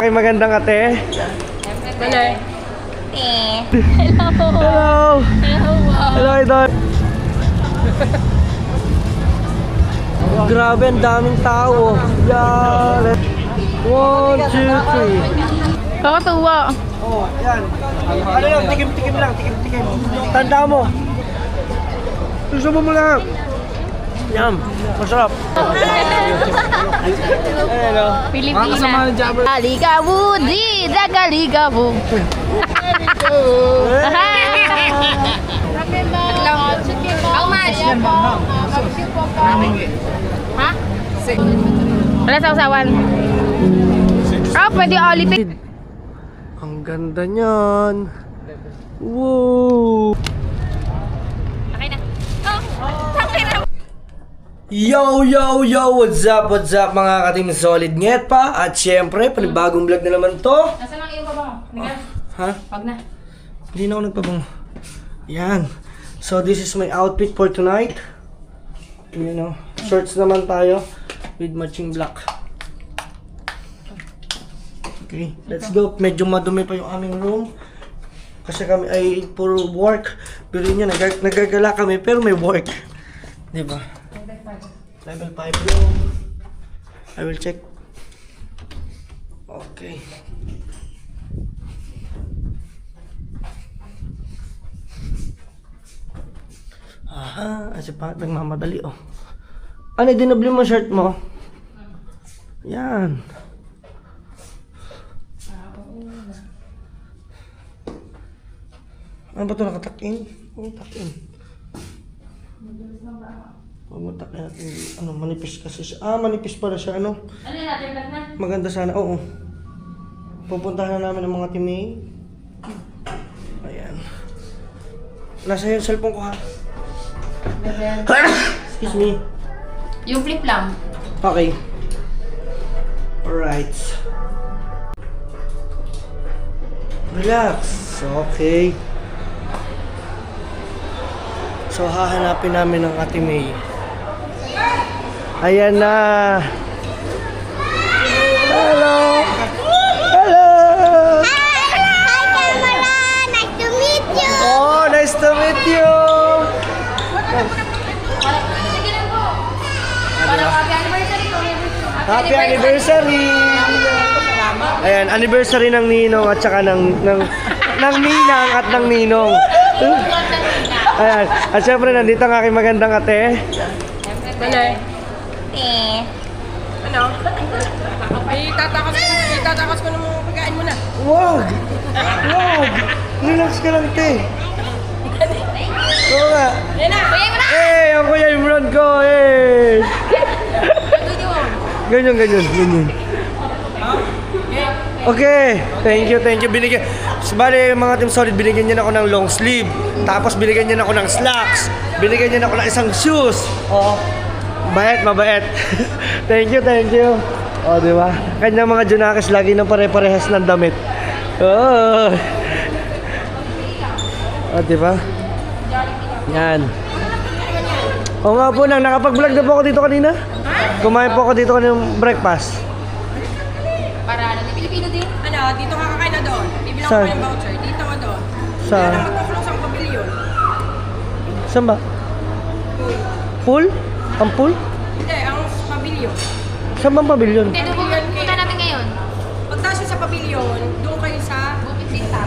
Okay, magandang ate. Hello. Hello. Hello, idol. Grabe, ang daming tao. Yan. 1, 2, 3. Kakatuwa. Oh, yan. Ano yun? Tikim-tikim lang. Tikim-tikim. Tanda mo. Gusto mo lang. Yum. Masarap. Hello. Pilipinas. Kaligabu, di da kaligabu. How much? Ha? Wala sausawan. Ah, pwede ulitin. Ang ganda niyan. Wow. Okay na. Okay na. Yo, yo, yo! What's up mga ka-Team Solid Nyet pa? At syempre, panibagong vlog na naman to. Nasaan ang iyong pabango? Ha? Wag na. Hindi na ako nagpabango. Yan. So, this is my outfit for tonight. You know, shorts naman tayo with matching black. Okay, let's go. Medyo madumi pa yung aming room. Kasi kami ay puro work. Pero yun, nagagala kami pero may work. Diba? Level 5 room. I will check. Okay. Aha, kasi pa nagmamadali oh. Ano, dinubli mo shirt mo? Yan. Ano ba ito nakatakin? Takin. Huwag mo takin natin. Ano, manipis kasi siya. Ah, manipis pala siya. Ano? Ano na, natin na? Maganda sana. Oo. Pupuntahan na namin ang mga teammate. Ayan. Nasa yung cellphone ko ha. Excuse me. Yung flip lang. Okay. Alright. Relax. Okay. So, hahanapin namin ang Ate May. Ayan na. Hello. Hello. Hi, Camera! Nice to meet you! Oh, nice to meet you. Parang happy anniversary ko. Happy anniversary. Ayan, anniversary ng Ninong at saka ng Ninang at ng Ninong. Ayan, at syempre nandito ang aking magandang ate. Hello. Ano? Itatakas ko ng mga pagkain mo na. Wag! Wag! Relax ka lang, te. Oo nga. Yan na! Kuya mo na! Eh, ang kuya Imran ko, eh. Ganyan. Okay, thank you. Binigyan, bali mga Team Solid, binigyan niya ako ng long sleeve. Tapos binigyan niya ako ng slacks. Binigyan niya ako ng isang shoes. Oh, mabait. Thank you. Oh, di ba? Kanya mga Junakis lagi nang pare-parehas ng damit. Oh. Oh, di ba? Yan. Oo nga po, nakapag-vlog na po ako dito kanina. Kumain po ako dito kanina ng breakfast. Para ano, Pilipino din? Ano, dito ka kakain na doon. Bibilang Saan? ko yung voucher. Dito ka doon. Saan? Kaya naman tuklong sa pabilyon. Saan ba? Pool? Ang pool? Hindi, ang pabilyon. Saan bang pavilion? Hindi, doon punta natin ngayon. Pagtaas nyo sa pabilyon, doon kayo sa Bukit Bintang.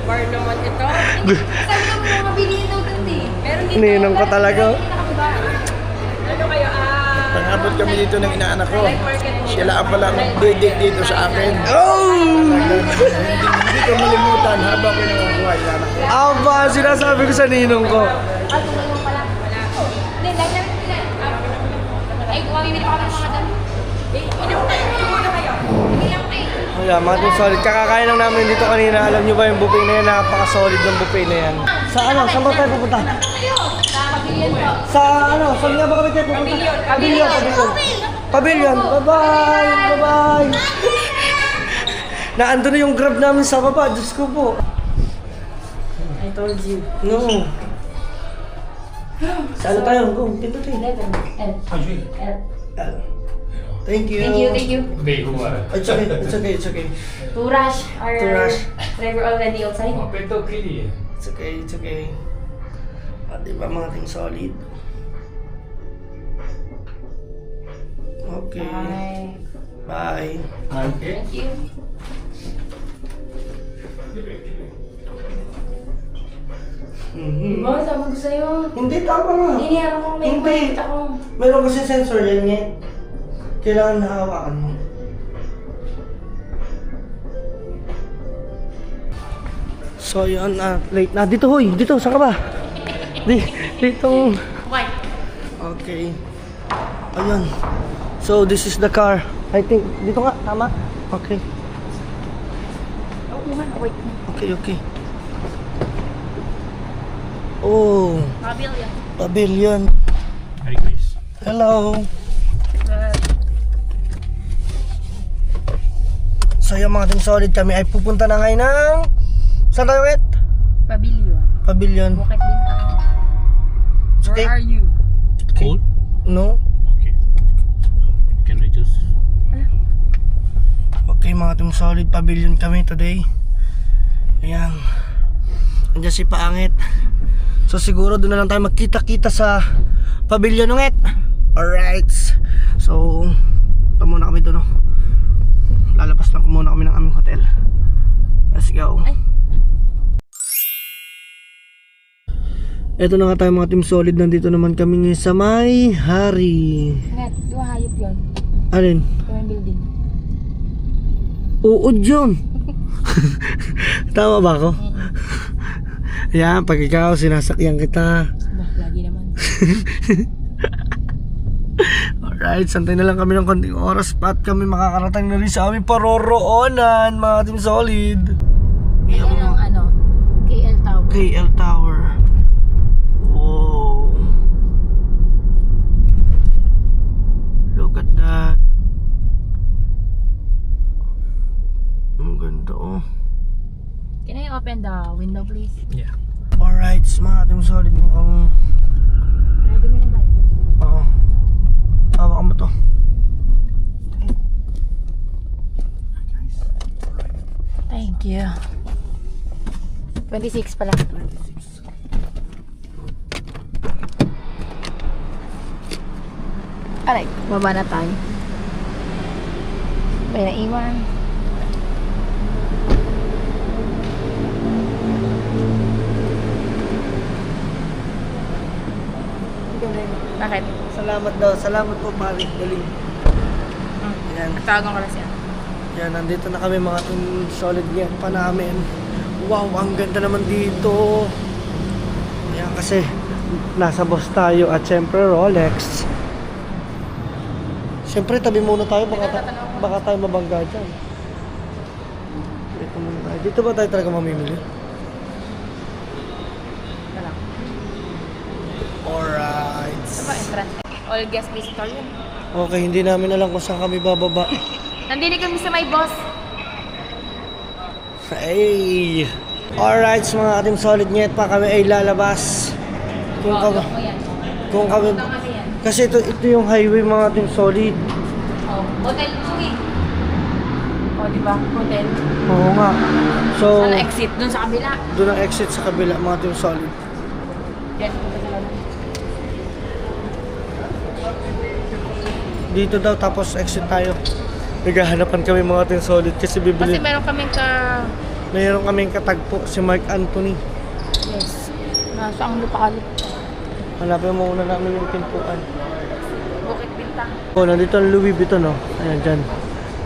bar naman ito. Sabi ko mga mabilis daw dun eh. Meron dito. Ninong ko talaga. Ano kayo? Nangabot kami dito ng inaanak ko. Siya lang pala mag-date dito sa akin. Oh! Hindi ko malimutan habang ko nangunguha yung anak ko. Aba, sinasabi ko sa ninong ko. Hindi, live namin sila. Ay, bumibili pa kami ng mga dami. Inom muna kayo. Hindi lang kayo. Wala, mga Team Solid. Kakakain lang namin dito kanina. Alam nyo ba yung buffet na yan? Napaka-solid ng buffet na yan. Sa ano? Saan ba tayo pupunta? Sa pagbilian po. Sa ano? Saan nga ba kami tayo pupunta? Pavilion. Pavilion. Bye-bye. Naando na yung grab namin sa baba. Diyos ko po. I told you. No. Sa ano tayo? Go. Dito tayo. L. Thank you. Thank you, thank you. It's okay, it's okay, it's okay. To rush our To rush. driver already outside. It's okay, it's okay. Diba mga ting solid? Okay. Bye. Bye. Thank you. Mhm. Diba, sabi ko sa'yo. Hindi, tama nga. Iniharan ko may Hindi. kulit ako. Meron kasi sensor yan eh. Kailangan nahawakan mo. So yun, late na. Dito hoy, dito, saan ka ba? Dito. Why? Okay. Ayun. So this is the car. I think, dito nga, tama? Okay. Oh, wait. Okay, okay. Oh, Pavilion. pavilion. Hello. So yung mga team solid kami ay pupunta na ngayon ng... Saan tayo ulit? Pavilion. Pavilion. Bukit Bintang. Okay. Where are you? Cold? No? Okay. Can we just... Okay mga team solid, pavilion kami today. Ayan. Andiyan si Paangit. So siguro doon na lang tayo magkita-kita sa pavilion ng Alright. So, ito muna kami doon. Lalabas lang muna kami ng aming hotel. Let's go. Ito na nga tayo mga team solid. Nandito naman kami ngayon sa may hari. Ngat, yung hayop yun. Alin? Yung building. Uod yun. Tama ba ako? Yan, pag ikaw sinasakyan kita. Bah, lagi naman. Alright, santay na lang kami ng konting oras at kami makakarating na rin sa aming paroroonan mga team solid. Yan ang ano, KL Tower. KL Tower. Wow. Look at that. Ang ganda oh. Can I open the window, please? Yeah. Alright, mga team solid mukhang... Ready mo na ba? Oo. Hawakan mo to. Thank you. 26 pala. 26. Alright, baba na tayo. May naiwan. Bakit? Salamat daw. Salamat po pare. Galing. Yan. Tawagan ko na siya. Yan, nandito na kami mga team solid yan pa namin. Wow, ang ganda naman dito. Yan kasi nasa boss tayo at syempre Rolex. Syempre tabi muna tayo baka tayo mabangga dyan. Dito muna tayo. Dito ba tayo talaga mamimili? Ito lang. Alright. Ito pa, entrance. All guest visitor yun. Okay, hindi namin alam kung saan kami bababa. Nandini kami sa may boss. Hey! Alright, mga ating solid nyet pa kami ay lalabas. Kung Oh, kami, look mo yan. kung kami, Ito kasi yan. kasi ito yung highway mga ating solid. Oh, hotel Louis. Oh, di ba? Hotel. Oo nga. So, Saan exit? Dun sa kabila. doon ang exit sa kabila mga ating solid. Yan, punta sa lalo. Dito daw tapos exit tayo. Naghahanapan kami mga ating solid kasi Kasi bibili. meron kaming Mayroon kaming katagpo si Mark Anthony. Yes. Nasa ang lupakalip. Hanapin mo muna namin yung pintuan. Bukit Bintang. Oh, nandito ang Louis Vuitton, no? Ayan, dyan.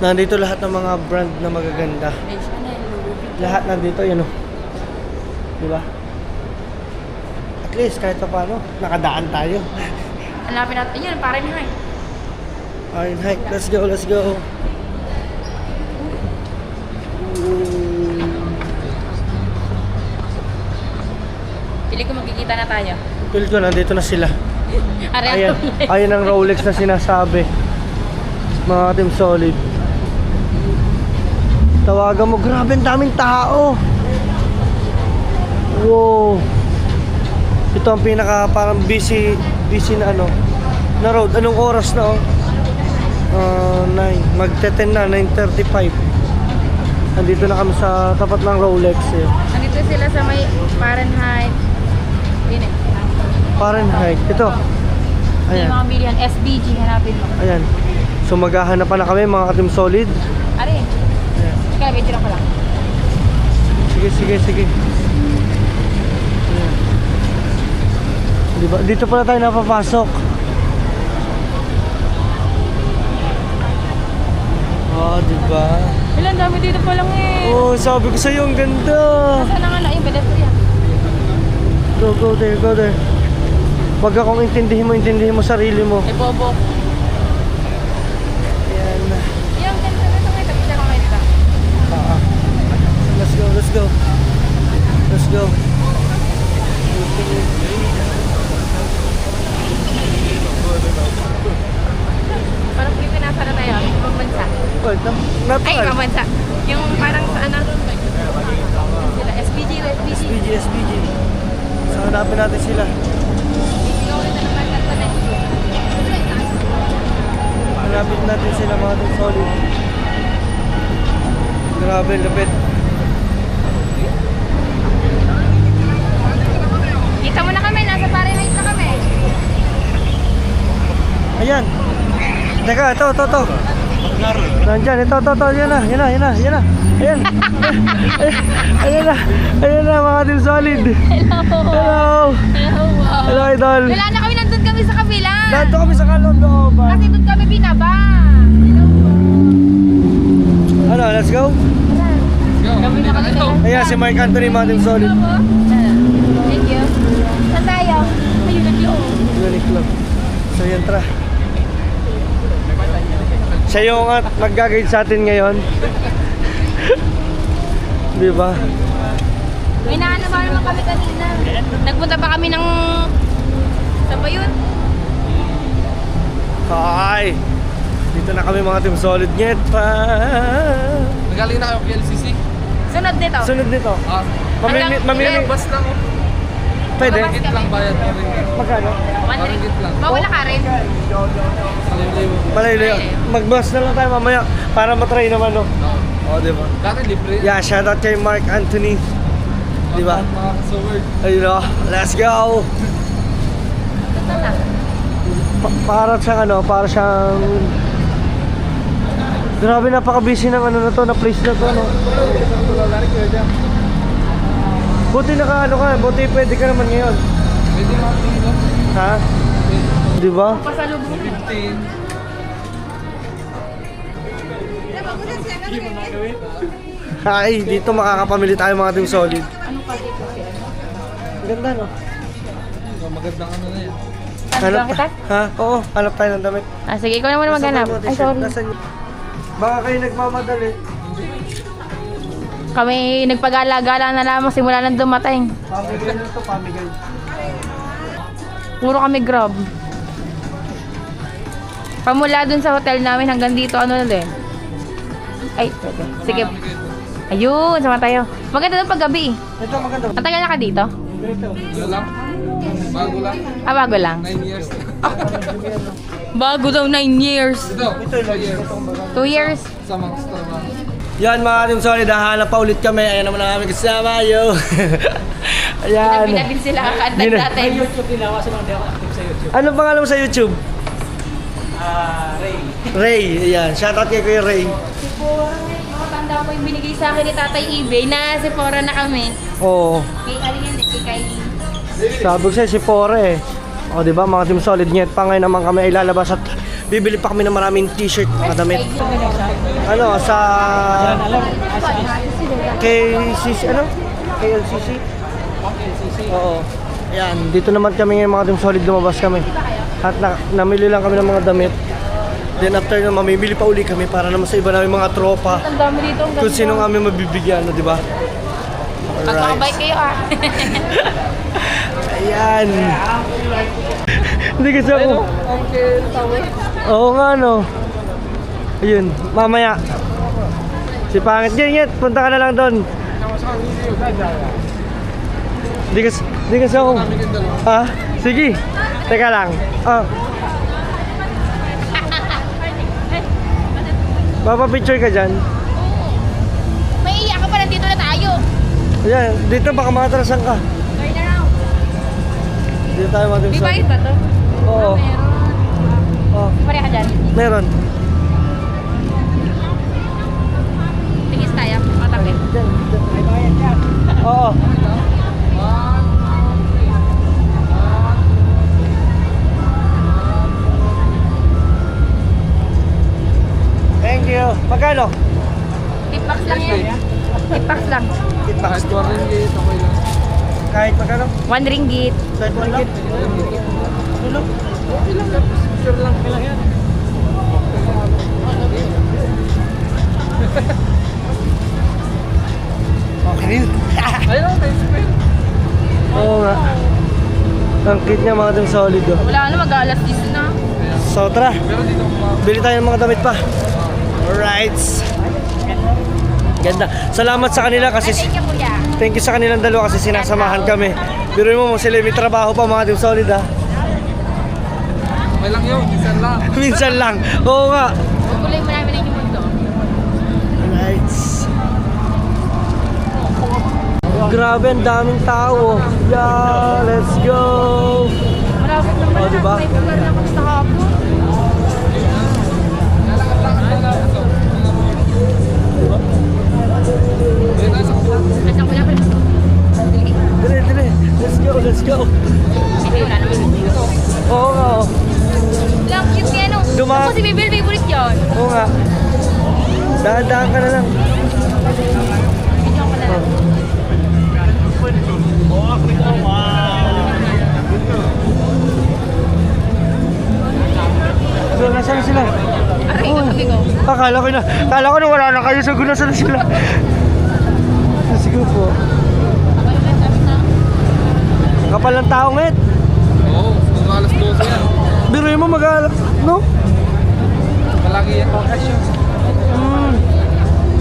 Nandito lahat ng mga brand na magaganda. May Chanel, Louis Vuitton. Lahat nandito, yun, no? Diba? At least, kahit pa paano, nakadaan tayo. Hanapin natin. Yun, pare niyo eh. Alright, hike. Let's go, let's go. Pili ko magkikita na tayo. Feel ko, nandito na sila. Ayan. Ayan ang Rolex na sinasabi. Mga team solid. Tawagan mo, grabe ang daming tao. Wow. Ito ang pinaka parang busy na ano, na road. Anong oras na oh? 9. Magte-10 na, 9:35. Andito na kami sa tapat ng Rolex eh. Nandito sila sa may Fahrenheit. Yun eh. Fahrenheit. Ito. Yung Ayan. mga bilihan. SBG, hanapin mo. Ayan. So maghahanap pa na kami mga ka-Team Solid. Ari. Ayan. Kaya video ko lang. Sige. Ayan. Diba? Dito pala tayo napapasok. Diba? Ilan dami dito pa lang eh. Oh, sabi ko sa'yo, ang ganda. Saan na nga lang yung pedestrian? Go there. Wag akong intindihin mo sarili mo. Eh, bobo. Ayan. Yung ganda na ito ngayon. Tapos ako ngayon dito. Let's go. Parang yung pinasa na tayo. Ibang bansa. Well, Ay, ibang bansa. Yung parang sa ano. Sila. SBG. SPG. So, hanapin natin sila. Ikaw ulit na naman. Hanapin natin sila mga Team Solid. Grabe, lapit. Kita mo na kami. Nasa Fahrenheit na kami. Ayan. Teka, ito. Nandyan, ito. Yan na. Ayan. Ayan na mga Team Solid. Hello. Hello, idol. Wala na kami. Nandun kami sa kabila. Nandito kami sa kalooban. Kasi doon kami binaba. Ano, let's go? Kami na kami na. Ayan, si Mark Anthony, mga Team Solid. Thank you. Saan tayo? Ayun, nag-low. Club. So, yan, tara. Siya yung mag-guide sa atin ngayon. Di ba? May naano ba naman kami kanina? Nagpunta pa kami ng... Saan ba yun? Hi! Dito na kami mga Team Solid. Nget pa! Nagaling na kayo PLCC? Sunod nito. Sunod nito. Mamili. Bus lang oh. Pwede? Ringgit lang bayad mo ringgit. Magkano? Ringgit lang. Bawala ka rin. Libre-libre. Malayo. Mag-bus na lang tayo mamaya para matry naman, no? Oo, di ba? Dati libre. Yeah, shoutout kay Mark Anthony. Di ba? Mga kasaward. Ayun o, let's go! Saan na? Para siyang grabe, napaka-busy ng ano na to, na place na to, no? Buti buti pwede ka naman ngayon. Pwede mga dito. Ha? Di ba? Pasalubong. 15. Ay, dito makakapamili tayo mga Team Solid. Anong kasi ito? Ang ganda, no? Magandang ano na yan. Hanap kita? Ha? Oo, hanap tayo ng damit. Ah, sige, ikaw na muna maghanap. Ay, sorry. Baka kayo nagmamadali. Kami nagpagala-gala na lamang simula nang dumating. Pamigay na to, pamigay. Puro kami grab. Pamula dun sa hotel namin hanggang dito, ano na din? Ay, sige. Ayun, sama tayo. Maganda doon pag gabi. Ito, maganda. Matagal na ka dito? Ito. Yun lang. Bago lang. Ah, bago lang. 9 years. Bago daw 9 years. Ito. 2 years. 2 years. Sa mga customer. Yan mga Team Solid, hahanap pa ulit kami. Ayan naman ang aming kasama, yo. Ayan. Pinabin sila kakantag natin. Ano pangalan mo sa YouTube? Ray. Ayan, shoutout kay Kuya Ray. Si Pora, tanda ko yung binigay sa akin ni Tatay Ibe na si Pora na kami. Oo. Kay Alin kay Kylie. Sabi ko sa'yo, si Pore. O, di ba mga Team Solid, nget pa ngayon naman kami ay lalabas at bibili pa kami ng maraming t-shirt, mga damit. Ano, sa... KCC, ano? KLCC? Oo. Ayan, dito naman kami ngayon mga Team Solid, lumabas kami. At namili lang kami ng mga damit. Then after na mamimili pa uli kami para naman sa iba namin mga tropa. Ang dami dito. Kung sino kami mabibigyan, no, di ba? At makabike kayo ah. Ayan. Hindi kasi ako. Uncle Tower. Oo nga, no. Ayun, mamaya. Si Pangit, Ngit, punta ka na lang doon. Hindi kasi ako. Ha? Sige. Teka lang. Papapicture ka dyan. May iyak ka pa, nandito na tayo. Ayan, dito baka matrasan ka. Turn around. Dito tayo mga Team May bayad Solid. ba to? Oo. Oh, Pareha ka dyan. meron. Tingis tayo. Matabi. Oo. Thank you. Magkano? Tipbox lang yan. Tipbox lang. Kitbox. Kahit 1 ringgit, okay lang. Kahit magkano? 1 ringgit. Kahit 1 ringgit. Ano? Okay lang, picture lang lang yan. Okay rin. Ayun, may spin. Oo nga. Ang cute niya mga Team Solid. Oh. Wala na, mag-alas 10 na. So tara, Pero dito bili tayo ng mga damit pa. Alright. Ganda. Salamat sa kanila kasi Thank you, kuya. thank you sa kanilang dalawa kasi sinasamahan kami. Pero mo sila may trabaho pa mga Team Solid ha. may lang yun, minsan lang. Minsan lang. Oo nga. Kulay mo namin ang mundo. Alright. Grabe, ang daming tao. Yeah, let's go. Malapit naman Oh, diba? May lugar na kung sa hapon. Nasaan ko lang? Dire, dire. Let's go, let's go. Hindi, wala naman. Oo nga. Oh. Lang, cute yan, no? Duma- Ako si Bebel, favorite yun. Oo nga. Dahan-dahan ka na lang. Video ko na lang. So, nasaan na sila? Aray, katabi ko. Akala ko na wala na kayo. Sagot na sila. Sige po. Kapal ng tao ngit. Oo, kung alas 12 yan. Biruin mo no? Malaki yan okasyon.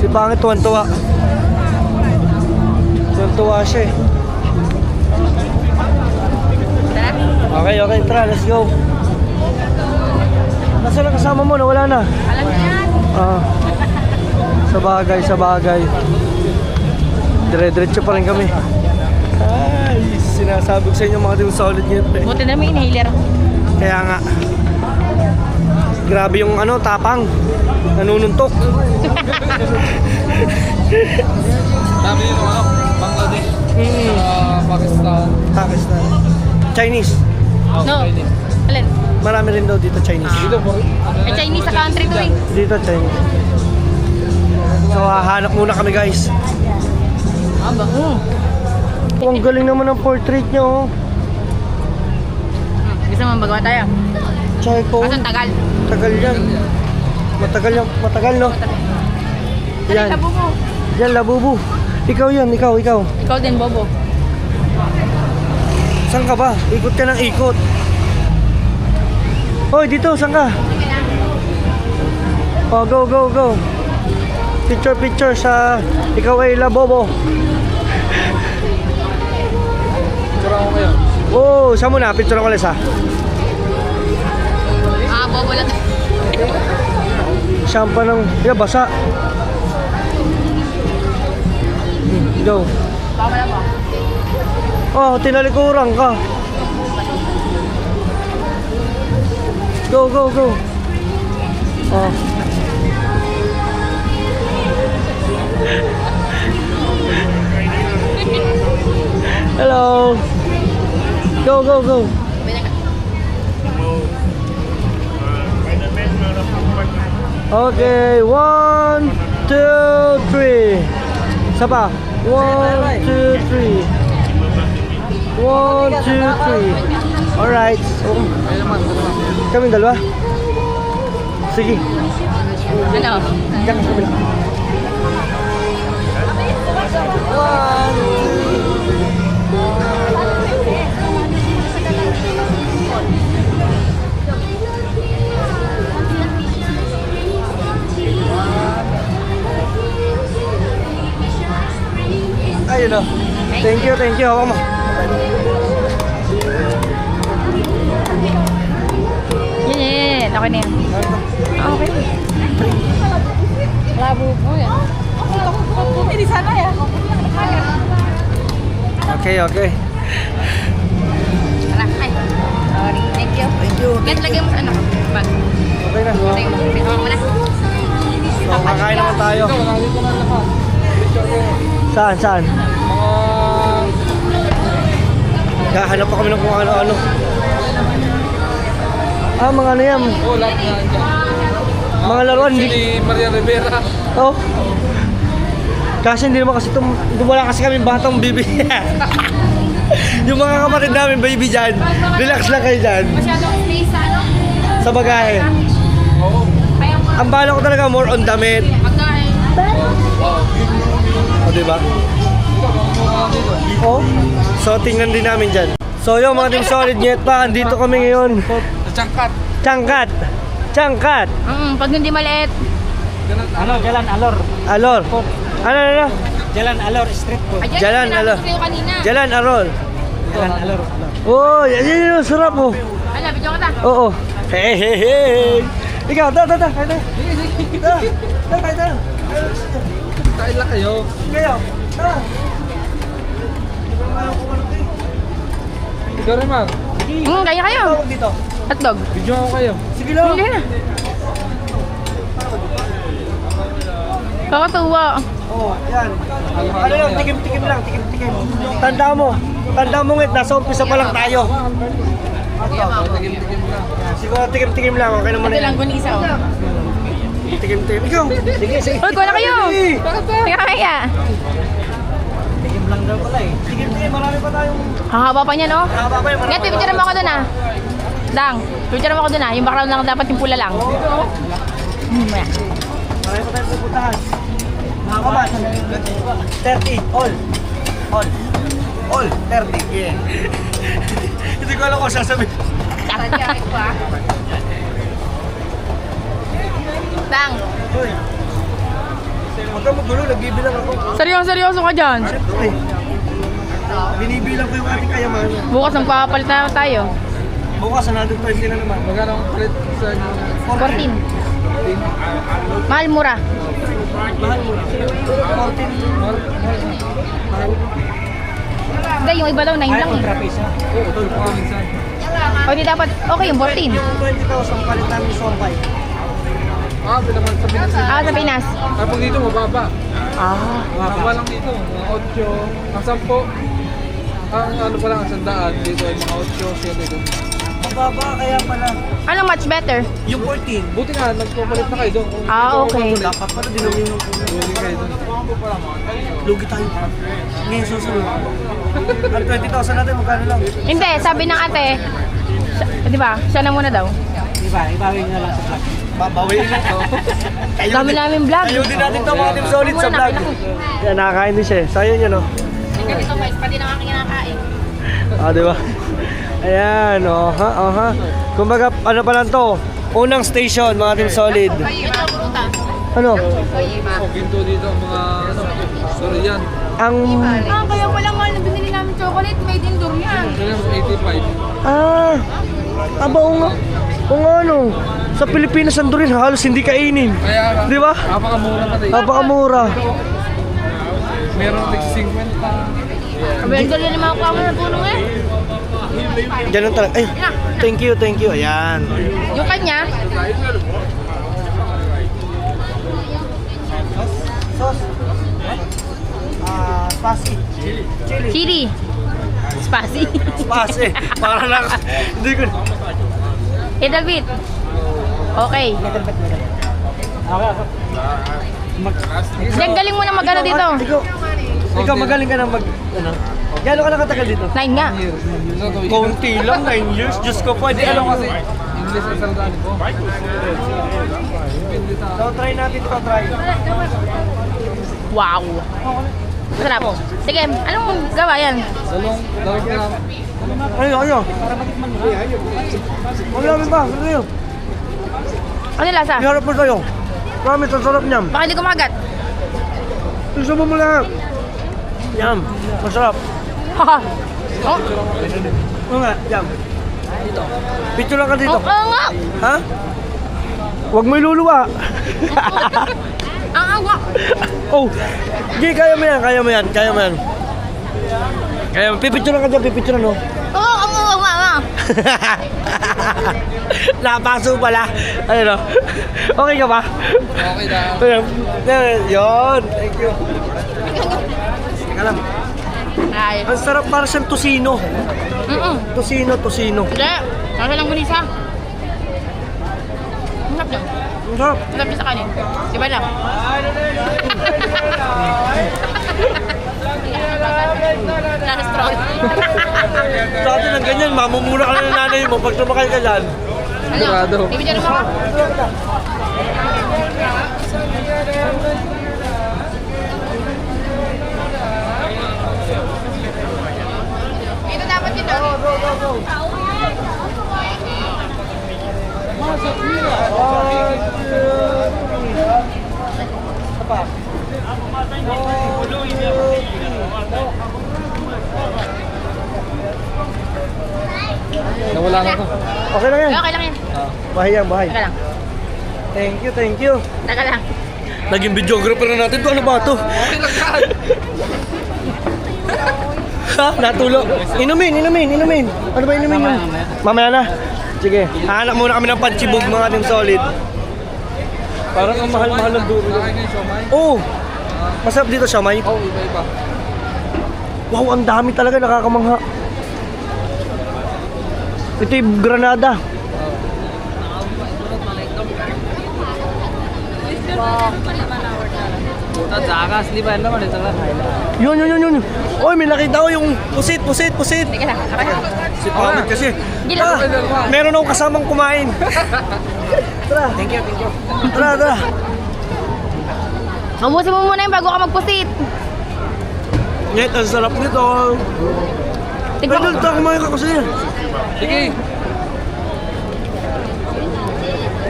Si Pangit tuwan-tuwa. Tuwan-tuwa siya eh. Tara. Okay, tara, let's go. Nasaan ang kasama mo? Nawala na. Alam niyo yan. Sa bagay. Dire-diretso pa rin kami. Ay, sinasabi ko sa inyo mga Team Solid ngayon. Buti na may inhaler ako. Kaya nga. Grabe yung tapang. Nanununtok. Dami yun, Bangladesh, Pakistan. Pakistan. Chinese. No. Alin? Marami rin daw dito Chinese. Dito po. Eh, Chinese sa country to eh. Dito Chinese. So, hahanap muna kami guys. Aba. Ang galing naman ng portrait nyo. Gusto mo magawa tayo? Checo. Kaso tagal. Tagal yan. Matagal no? Yan. Labo mo. Yan, labubu. Ikaw yan, ikaw. Ikaw din, Bobo. Saan ka ba? Ikot ka ng ikot. Hoy, dito, saan ka? Oh, go. Picture sa ikaw ay labobo. Picture ako kayo. Oh, saan mo na? Picture ko ulit sa. Bobo lang. Saan pa ng... basa. Go. Baka na ba? Oh, tinalikuran ka. Go. Oh. Hello. Go. Okay, 1, 2, 3. Isa pa. 1, 2, 3. 1, 2, 3. Alright. So, Ayun naman, dalawa. kami dalawa. Sige. Ano? Diyan ka sa kabila. 1. Ayun o. Thank you. Hawak mo. Yan. Okay na yan. Okay. labo po yan. Hindi sana yan. Okay, okay. Tara, ay. Sorry, thank you. Thank you. Yan, lagyan mo sa ano. Bag. Okay na. Lagyan mo. Bitaw mo na. So, kakain naman tayo. Ito, wala dito na lahat. Picture ko. Saan, saan? Hahanap pa kami ng kung ano-ano. Mga ano yan. Oh, lahat na dyan. Mga laruan. Si Maria Rivera. Oh. Kasi hindi naman kasi wala kasi kami batang baby. Yung mga kapatid namin baby dyan. Relax lang kayo dyan. Masyadong space sa ano? Sa bagahe. Oo. Kaya mo. Ang bala ko talaga more on damit. Pagkain. O, diba? Oh. So, tingnan din namin dyan. So, yung mga team solid nyet pa. Andito kami ngayon. Changkat. Changkat. Changkat. Pag hindi maliit. Ano, Jalan Alor. Alor. Ano? Jalan Alor Street Food. Ayan, Jalan, sinabi alo. ko sa'yo kanina. Jalan Arol. Jalan Alor. Oh, yan yung sarap oh. Ala, bidyo ka ta. Oo. Hey, hey, hey. Ikaw, kain tayo. Kain tayo. Kain lang kayo. Kayo, tara. Ikaw rin, Mar. Kaya kayo. Tawag dito. Hotdog. Video ako kayo. Sige lang. Hindi na. Kakatuwa. Oo, yan. Ano lang, tikim-tikim lang, tikim-tikim. Tanda mo ngit, nasa umpisa pa lang tayo. Tigil-tigil lang. Siguro tikim-tikim lang, okay naman Ito lang yan. gunisa oh. Tikim-tikim. Ikaw, sige. Uy, kuha na kayo. Teka kaya. Tikim lang daw pala eh. Tikim-tikim, marami pa tayong... Hahaba pa niya, no? Haba pa yun, marami Ngayon, pa pipicture mo ako dun ah. Dang, pipicture mo ako dun ah. Yung background lang dapat yung pula lang. Maya. Marami pa tayong pupuntahan. Mga kamat. 30, all. 30, yeah. Hindi ko alam kung sasabihin. Dang, Uy. Huwag kang magulo, nagbibilang ako. seryoso ka dyan. Siyempre. Binibilang ko yung ating kayaman. Bukas magpapalit na tayo. Bukas, 120 na naman. Magkano ang palit sa inyo? 14. Mahal, mura. Mahal mo. 14. Mahal. Hindi, yung iba daw 9 lang eh. Oo, tol pa minsan. O di dapat, okay yung 14. Yung 20,000 palit namin sa Sorbay. Ah, pinaman sa Pinas. Ah, sa Pinas. Tapos dito, mababa. Ah. Mababa lang dito. Mga 8, ang 10. Ang ano pa lang, ang 100. Dito ay mga 8, 7 doon. Mababa kaya pala. Anong much better? Yung 14. Buti nga, nagpapalit na kayo doon. Ah, okay. Dapat pala dinawin yung Buti kayo doon. lugi tayo. Ngayon susunod. Ang 20,000 natin, magkano lang? Hindi, sabi ng ate, di ba, siya na muna daw. Ibawin na lang sa vlog. Babawin na to. Dami namin vlog. Ayun din natin to mga team solid sa vlog. Yan, nakakain din siya eh. So, ayun yun oh. Ganito guys, pati na aking kinakain. Di ba? Ayan, ha. Kumbaga, ano pa lang to? Unang station, mga team solid. Ito, prutas. Ano? Oh, ginto dito ang mga durian. Ang... Ah, kaya pala mahal na binili namin chocolate made in durian. Kaya 85. Oo nga. Oo nga ano. Sa Pilipinas, ang durian halos hindi kainin. Kaya, Di ba? napakamura pa rin. Napakamura. Meron tig 50. Abel, durian yung mga kuha mo na puno eh. Ganun talaga. Ay, thank you. Ayan. Yung kanya, Sauce. Spicy. Chili. chili. Spicy. Spicy. Para lang. Hindi ko... Little bit. Okay. Ang galing mo na mag-ano dito. Ikaw magaling ka na mag... Ano? Gano'n ka na katagal dito? 9 nga. Konti lang, 9 years. Diyos ko, pwede alam kasi. English ang salitaan ko. So, try natin ito, try. Wow. Masarap. Sige, anong gawa yan? Dalawang gram. Ano? Ang lamin ba? Ano yun? Ano yung lasa? Iharap mo tayo. Promise, ang sarap niyam. Baka hindi kumagat. Gusto mo lang. Yum. Masarap. Haha. Oh, Oo nga, yum. Dito. Picture lang ka dito. nga. Ha? Huwag mo iluluwa. Ang Oh, G, kaya mo yan, kaya mo yan, kaya mo yan. Kaya mo, pipicturean ka dyan, pipicturean, no? Napaso pala. Ano, no? Okay ka ba? Okay lang. Yun, thank you. Teka lang. Ay. Ang sarap, para siyang tosino. Tosino. Hindi. Nasa lang gunisa. Ang sarap niya. Ang sarap. Ang sarap niya sa kanin. Diba lang? Na-stroll. Sa atin ng ganyan, mamumura ka na ng nanay mo pag sumakay ka dyan. Sigurado. Bibigyan mo ka. Ito dapat yun. Nawala na to. Okay lang yan. Okay lang yan. Bahay yan, bahay. Teka lang. Thank you. Teka lang. Naging videographer na natin to. Ano ba to? Okay lang yan. Ha? Natulo. Inumin. Ano ba inumin yun? Mamaya na. Sige. Hahanap muna kami ng panchibog mga ating solid. Parang ang mahal-mahal ng duro. Nakain na yung siomay? Oo. Masarap dito siya, May. Oo, iba-iba. Wow, ang dami talaga. Nakakamangha. Ito yung granada. Yun. Oy, may nakita ko yung pusit. Teka lang. Teka lang. Si Pamit kasi. Hindi lang. Meron akong kasamang kumain. Tara. Thank you. Tara. Mabusin mo muna yung bago ka magpusit. Net, ang sarap nito. Tignan Pwede ko. ito kumain ka kasi. Sige.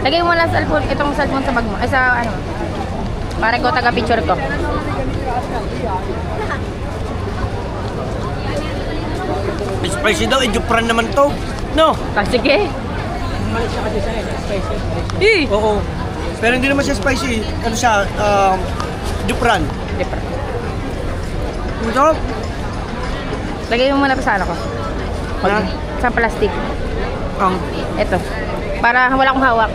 Lagay mo lang cellphone, itong cellphone sa bag mo. Ay sa ano. Para ko taga-picture ko. Spicy daw, Jupran naman to. No? Ah, sige. Oo. Pero hindi naman siya spicy. Ano siya, Jupran. Ito? Lagay mo muna pa sa ano ko. Ano? Sa plastic. Ang Ito. Para wala akong hawak.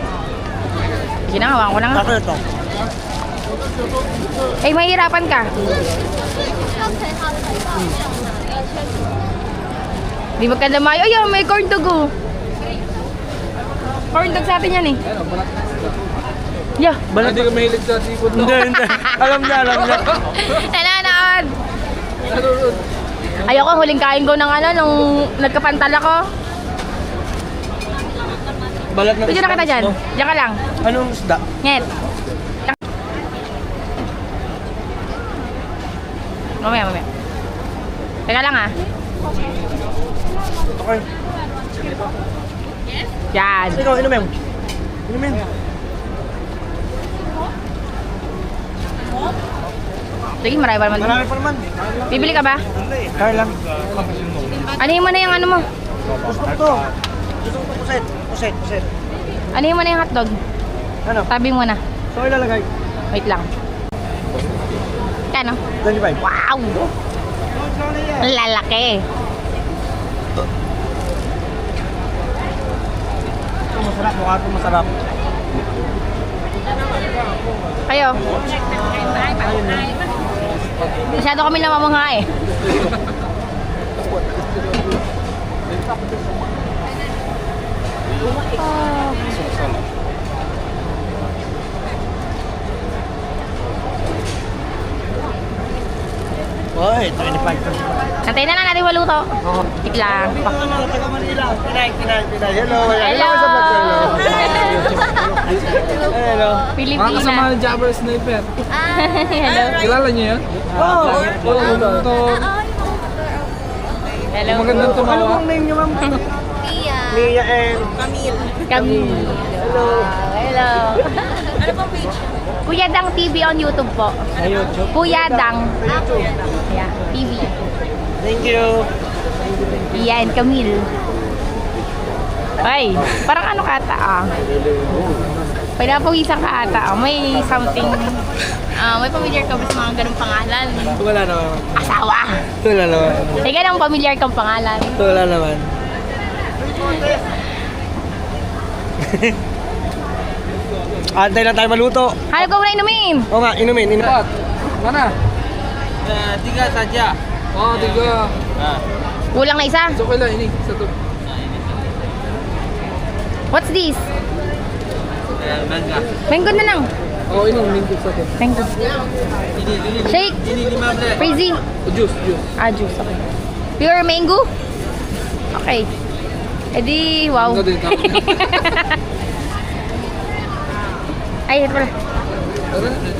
Sige na, hawakan ko na nga. ako ito. Eh, mahihirapan ka. Di magkandamayo. Ay, may corn dog oh. Corn dog sa atin yan eh. Ayun, balat na sila. Yeah. Balat hindi ka mahilig sa seafood, no? Hindi. Alam niya. Nanonood. Nanonood. Ayoko, huling kain ko ng ano, nung nagkapantal ako. Balat na Pwede na kita dyan. no? Diyan ka lang. Anong isda? Nget. Mamaya. Teka lang ah. Okay. Yan. Ikaw, inumin. Sige, marami pa naman. Marami pa naman. Bibili ka ba? Kaya lang. Anuhin mo na yung ano mo. Gusto ko to. Puset. Anuhin mo na yung hotdog. Ano? Tabi mo na. So, ilalagay. Wait lang. Kano? 25. Wow! Ang lalaki. Ito masarap. Mukha ito masarap. Kayo? Masyado kami namamangha eh. Oy, 25 to. Antayin na lang natin maluto. Wait lang. Taga Manila. Pinay. Hello. Hello! Hello. Mga Pilipina. kasama ng Jabber Sniper. Hello. Kilala niyo yun? Oh, Motor. Hello. Magandang ano tumawa. bang name niyo, ma'am? Tia. Mia and Camille. Hello. Hello. Ano pong page? Kuya Dang TV on YouTube po. Sa YouTube. Kuya Dang. Yeah, TV. Thank you. Yan, Camille. Ay, parang ano kata ah. Pinapawisan ka ata. May something, may familiar ka ba sa mga ganung pangalan? Wala naman. Asawa! Wala naman. May ganung familiar kang pangalan? Wala naman. Antay lang tayo maluto. Hanap ko muna inumin! Oo nga, inumin. Pat, mana? 3 saja. Oh, 3. Kulang na isa. So, kailan ini? Satu. What's this? Mango na lang. Oh, ini minggu satu. Mango. Shake. Crazy. Oh, juice. Juice. Okay. Pure mango? Okay. Edi, wow. Enggak deh, kamu. Ay, ito na.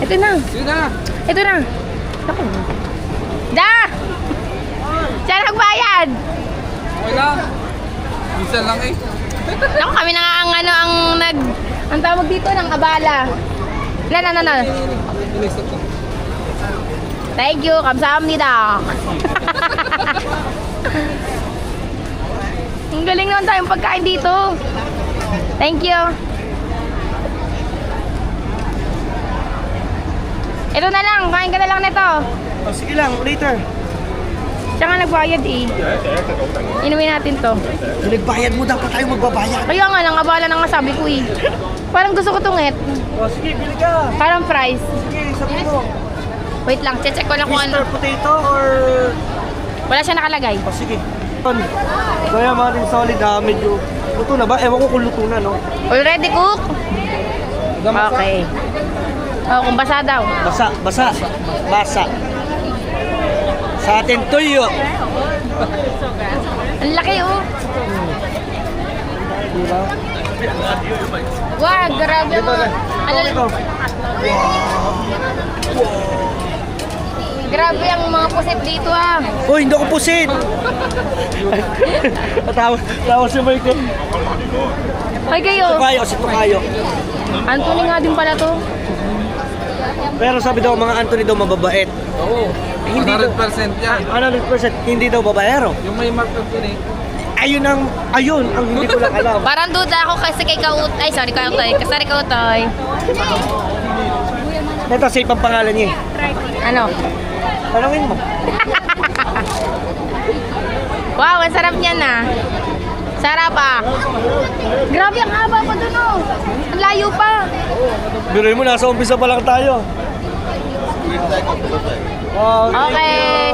Ito na. Sige na. Ito na. Ako. Da! Siya nagbayad. Okay lang. Bisa lang eh. Ako kami na nga ang tawag dito ng abala. Na. Ini satu. Thank you. Kamsahamnida. Ang galing naman tayong pagkain dito. Thank you. Ito na lang. Kain ka na lang nito. Oh, sige lang, later. Siya nga nagbayad eh. Inumin natin to. Nagbayad mo, dapat tayo magbabayad. Kaya nga, nang abala na nga sabi ko eh. Parang gusto ko tungit. Oh, sige, bili ka. Parang fries. Sige, sabi mo. Wait lang, check ko lang kung ano. Mr. Potato or... Wala siya nakalagay. Oh, sige. Kaya mga team solid, medyo... Luto na ba? Ewan ko kung luto na, no? Already cook? Okay. Oh, kung basa daw. Basa. Sa atin, tuyo. Ang laki oh. Wow, grabe mo. Ito. Grabe ang mga pusit dito ah. Uy, hindi ako pusit. Tawa si Michael. Ay kayo. Si Tukayo. Anthony nga din pala to. Pero sabi daw, mga Anthony daw mababait. Oo. Hindi 100% yan. 100% hindi daw babaero. Yung may mark of yun eh. Ayun ang hindi ko lang alam. Parang duda ako kasi kay Kaut. Ay, sorry Kautoy. Kasari Kautoy. Ito, safe ang pangalan niya. Ano? Tanungin mo. Wow, ang sarap niyan ah. Sarap ah. Grabe ang haba pa dun oh. Ang layo pa. Biruin mo, nasa umpisa pa lang tayo. Wow, Okay.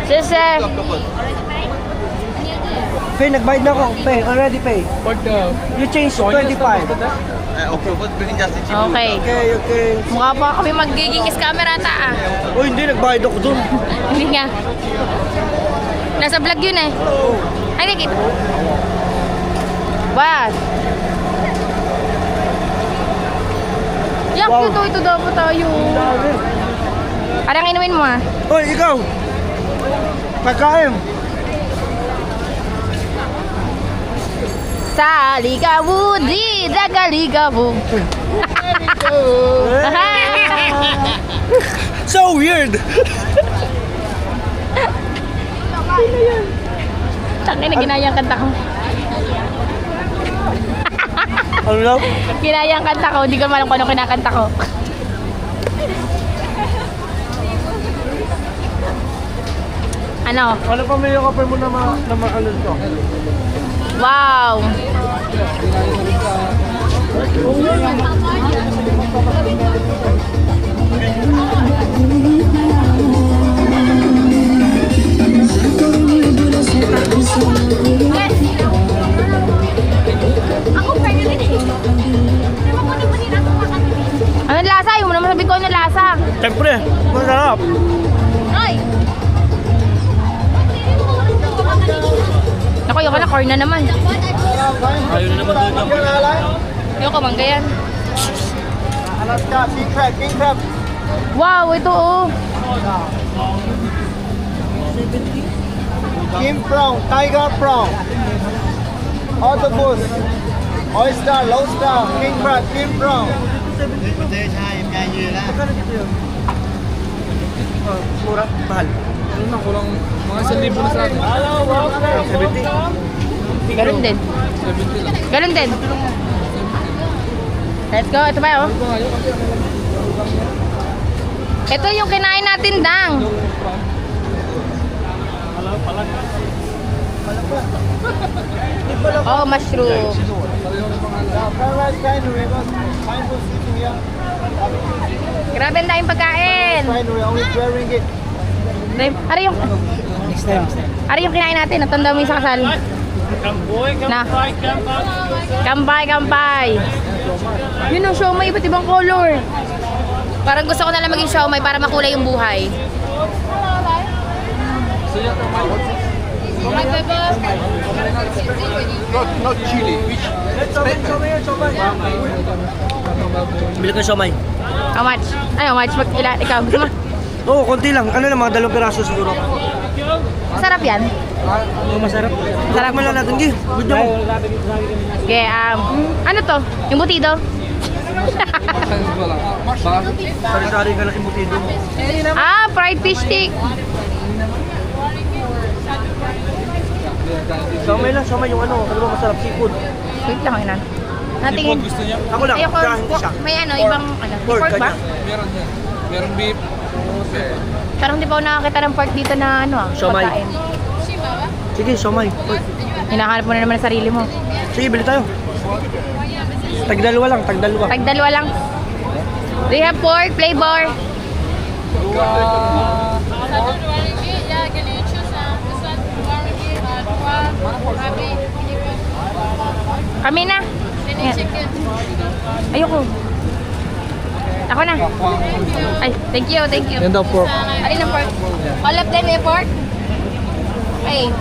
Sise. Pay, nagbayad na ako. Pay, already pay. Pag You change 25. Okay. Okay. Mukha pa kami magiging scammer ata ah. Uy, hindi, nagbayad ako dun. Hindi nga. Nasa vlog yun eh. Ay, nakikita. What? Yak, Wow. ito dapat tayo. Parang inumin mo ah. Uy, ikaw. Pagkain. Sa ligawu, di dagaligawu. So weird. Tangin na ginayang kanta ko. Ano daw? Ginayang kanta ko, hindi ko malam kung ano kinakanta ko. Ano? Ano pa may yung mo na ano to? Wow! Ano lasa? Yung mo naman sabi ko ano lasa. Siyempre, masarap. Ay! Ako, yung na corn na naman. Ayun na naman doon. Yung kamangga yan. Alaska, king crab. Wow, ito oh. King prawn, tiger prawn. Octopus, oyster, lobster, king crab, king prawn. Mura, mahal. Ano na, kulang mga 1,000 na sa atin. 70. Ganun din. 70 lang. Ganun din. Let's go. Ito ba, oh? Ito yung kinain natin, Dang. Oh, mushroom. Grabe ang daming pagkain. Ari yung... Ari yung kinain natin. Natanda mo yung sa kasal. Na. Kampay. Yun ang siomay, iba't ibang color. Parang gusto ko na lang maging siomay para makulay yung buhay. Not chili. Which? Bili ko siomay. How much? Ay, how much? Ikaw, gusto mo? Oo, konti lang. Ano lang, mga 2 piraso siguro. Masarap yan. Masarap. Masarap. Tikman lang natin, Gi. Video mo. Okay, ano to? Yung butido? Sari-sari ka lang yung butido. Fried fish stick. Siomay lang, siomay yung ano. Ano ba masarap? Seafood. Wait lang, inan. Natingin. Ako lang, Ayoko, siya. may ano, ibang ano. Pork, Pork ba? ganyan. Meron yan. Meron beef. Parang hindi pa ako nakakita ng pork dito na ano Siomay. pagkain. Sige, siomay. Hinahanap mo na naman ang sarili mo. Sige, bili tayo. Tagdalawa lang, tagdalawa. Tagdalawa lang. Do you have pork flavor? Kami na. Yan. Ayoko. Ako na. Ay, thank you. Yan daw pork. Alin ang pork? All of them may pork? Ay.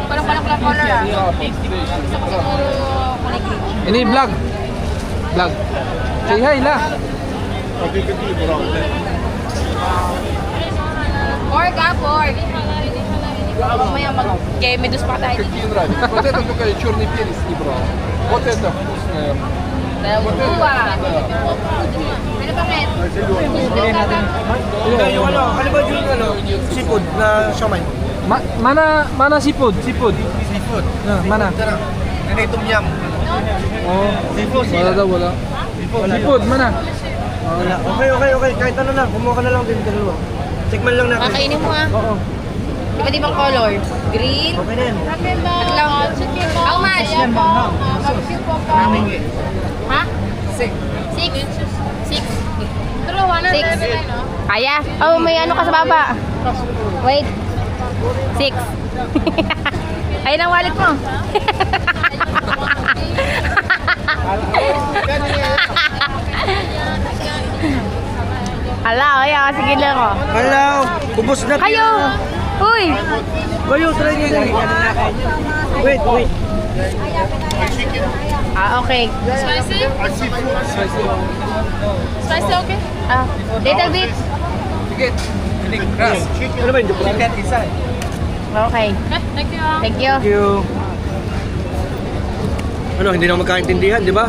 Parang color ah. Gusto ko siguro kulay green. Ini vlog. Say hi la. Pork pork. Mamaya mag-gemidus pa tayo. Какие нравятся? Вот это только черный перец не брал. Вот это вкусное. Ano ba, Red? Yung ano ba yung ano? Seafood na siomay. Mana seafood? Mana? Ini tom yum. Oh, wala daw, wala. Seafood, mana? Wala. Okay. Kahit ano na, kumuha ka na lang din dalawa. Tikman lang natin. Kakainin mo ah. Oo. Iba't ibang color. Green. Okay na yan. Tatlo. How much? Ha? 6. 6. Kaya? Oh, may ano ka sa baba. Wait. 6. Ayun ang wallet mo. Hala, kaya sige lang ko. Hello! Ubus na Kayo! Uy! Kayo, try nyo yan. Wait. Okay. Spicy? Spicy okay? Little bit. Sige. Ras. Ano ba yung joke lang? Okay. Thank you. Thank you. Thank you. Ano, hindi na magkaintindihan, di ba?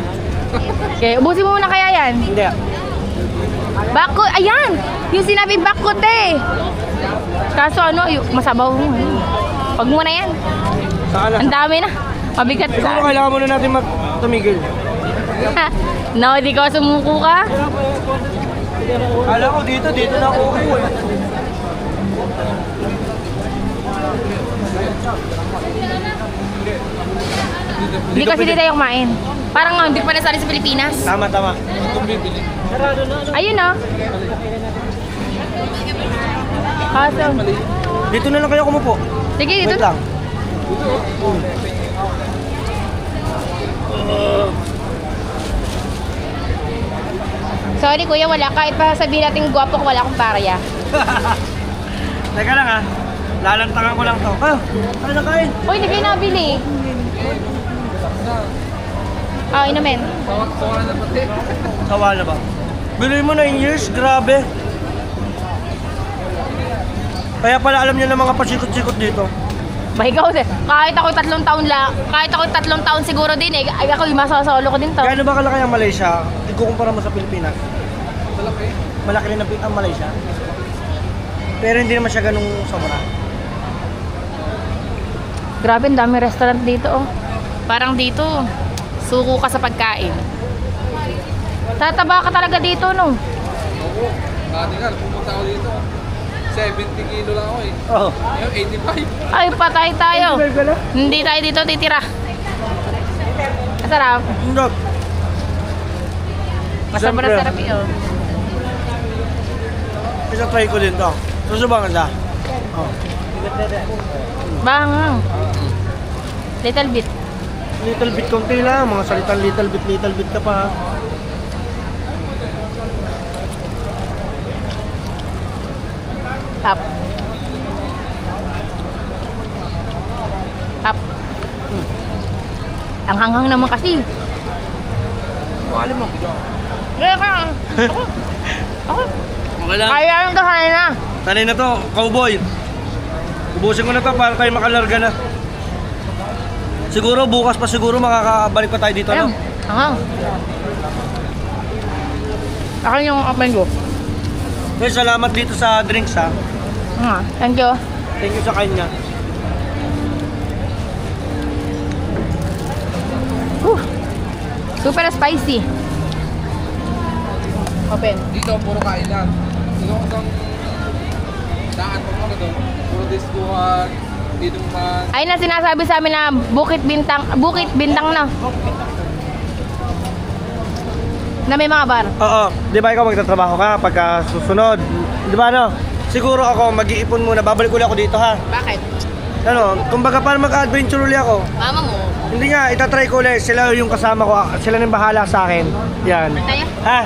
Okay, ubusin mo muna kaya yan. Hindi. Bakot, ayan! Yung sinabing bakot eh. Kaso ano, masabaw mo. Huwag mo na yan. Saan Ang na? dami na. Mabigat Siguro ka. kailangan muna natin tumigil. No, di ka sumuko ka. Kala ko dito na ako upo eh. Hindi kasi di tayo kumain. Parang hindi pa nasali sa Pilipinas. Tama. Ayun oh. Kaso. Dito na lang kayo kumupo. Sige, dito. Wait lang. Sorry kuya, wala. Kahit pa sabihin natin gwapo ko, wala akong parya. Teka lang ha. Lalantangan ko lang to. Ano na kain? Uy, hindi kayo nabili. Inumin. Sawa na pati. Sawa na ba? Bili mo 9 years, grabe. Kaya pala alam niyo ng mga pasikot-sikot dito. Ba, ikaw din. Kahit ako 3 taon kahit ako 3 taon siguro din eh. Ay, ako yung masasolo ko din to. Gaano ba kalaki ang Malaysia? Ikukumpara mo sa Pilipinas. Malaki. Malaki rin ang Malaysia. Pero hindi naman siya ganung sobra. Grabe, ang dami restaurant dito oh. Parang dito. Suko ka sa pagkain. Tataba ka talaga dito, no? Oo. Dati nga, pumunta ako dito. 70 kilo lang ako eh. Oo. Ngayon, 85. Ay, patay tayo. Hindi tayo dito titira. Masarap. Hindi. Masarap Siyempre. na sarap yun. Isa try ko din to. Susubangan siya. Oh. Bangang. Little bit. Little bit konti lang. Mga salitang little bit ka pa. Tap. Tap. Ang hanghang naman kasi. Alam mo. Kaya ka. Ako. Okay lang. Kaya lang to, sanay na. Tanay na to, cowboy. Ubusin ko na to para tayo makalarga na. Siguro bukas pa siguro makakabalik pa tayo dito, Ayun. no? Hanghang. Akin yung open ko. Okay, salamat dito sa drinks, ha. Thank you. Thank you sa kanya. Super spicy. Open. Dito, puro kain lang. Dito hanggang daan pa mga doon. Puro diskuhan, inuman. Ayun na sinasabi sa amin na Bukit Bintang na. Na may mga bar. Oo, di ba ikaw magtatrabaho ka pagka susunod? Di ba no? Siguro ako mag-iipon muna, babalik ulit ako dito ha. Bakit? Ano, kumbaga para mag-adventure ulit ako. Mama mo. Hindi nga, itatry ko ulit. Sila yung kasama ko, sila nang bahala sa akin. Yan. Tayo? Ha?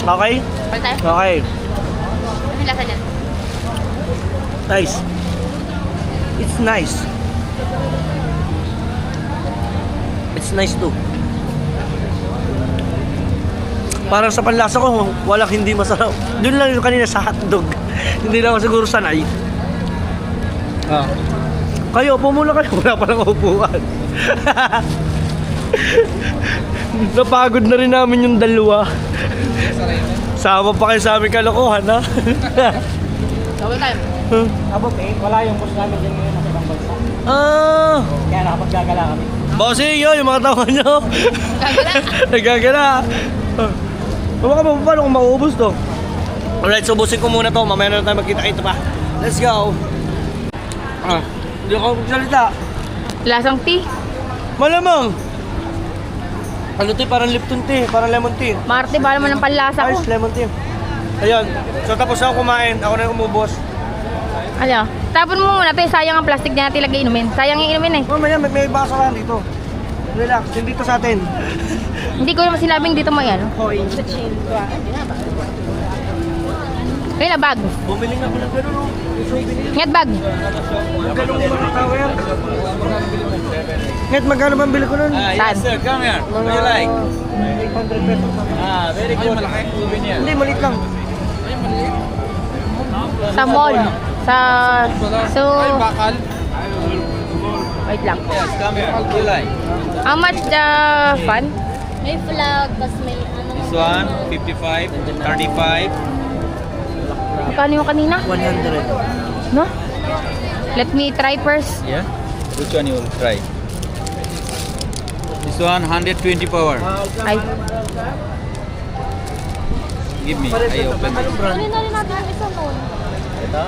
Okay? Balik tayo? Okay. Ano lasa niyan? Nice. It's nice. It's nice too. Parang sa panlasa ko, walang hindi masarap. Doon lang yung kanina sa hotdog. Hindi na ako siguro sanay. Ah. Kayo, upo muna kayo. Wala palang upuan. Napagod na rin namin yung dalawa. Saray mo. Sama pa kayo sa aming kalokohan, ha? Double time. Abot eh, wala yung boss namin dyan ngayon sa ibang bansa. Ah! Kaya nakapaggagala kami. Bossing yun, yung mga tawa nyo. Gagala. Nagagala. Baka pa paano kung mauubos to? Alright, so ubusin ko muna to. Mamaya na tayo magkita-kita pa. Let's go. Ah, hindi ako magsalita. Lasang tea. Malamang. Ano tea? Parang Lipton tea. Parang lemon tea. Marte, bala mo ng panlasa ko. Ice lemon tea. Ayun. So tapos na ako kumain. Ako na yung umubos. Ano? Tapon mo muna to, sayang ang plastic na natin lagay inumin. Sayang yung inumin eh. Mamaya may baso ka dito. Relax. Hindi to sa atin. Hindi ko naman sinabing dito mo yan. Kaya bag. Bumili nga ako ng gano'n. No? Ngat bag. Ganun ba ng tower? Net, magkano ba ang bili ko nun? Saan? Sir, come here. What do you like? 800 pesos. Very good. Souvenir. Hindi, malit lang. Sa mall. Sa... So... Ay, bakal. Wait lang. Yes, come here. What do you like? How much fun? May flag, tas may ano. This one, 55, 35. Magkano yung kanina? 100. No? Let me try first. Yeah. Which one you will try? This one, 120 power. Ay, Give me. I open it. Kunin na rin natin yung isa nun. Ito?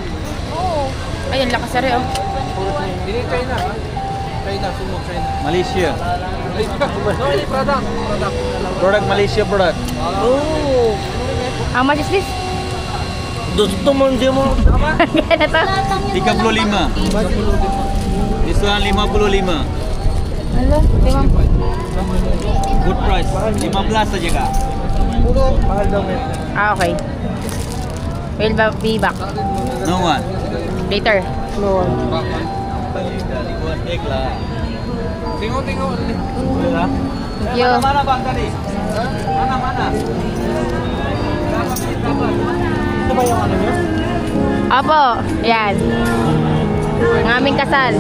Oo. ayun, lakas na rin oh. Hindi China. China, sumo China. Malaysia. No, hindi product. Product. Product Malaysia product. Oh! How much is this? Gusto mo, hindi mo. Kaya na to. 35. This one, 55. Hala, tingnan. Good price. 15 saja kak. Mahal daw men. Ah, okay. We'll be back No one. later. No. Take lah. Tingo. Thank you. Mana bang tadi? Mana? Ito ba yung ano nyo? Apo, yan. Ang aming kasal.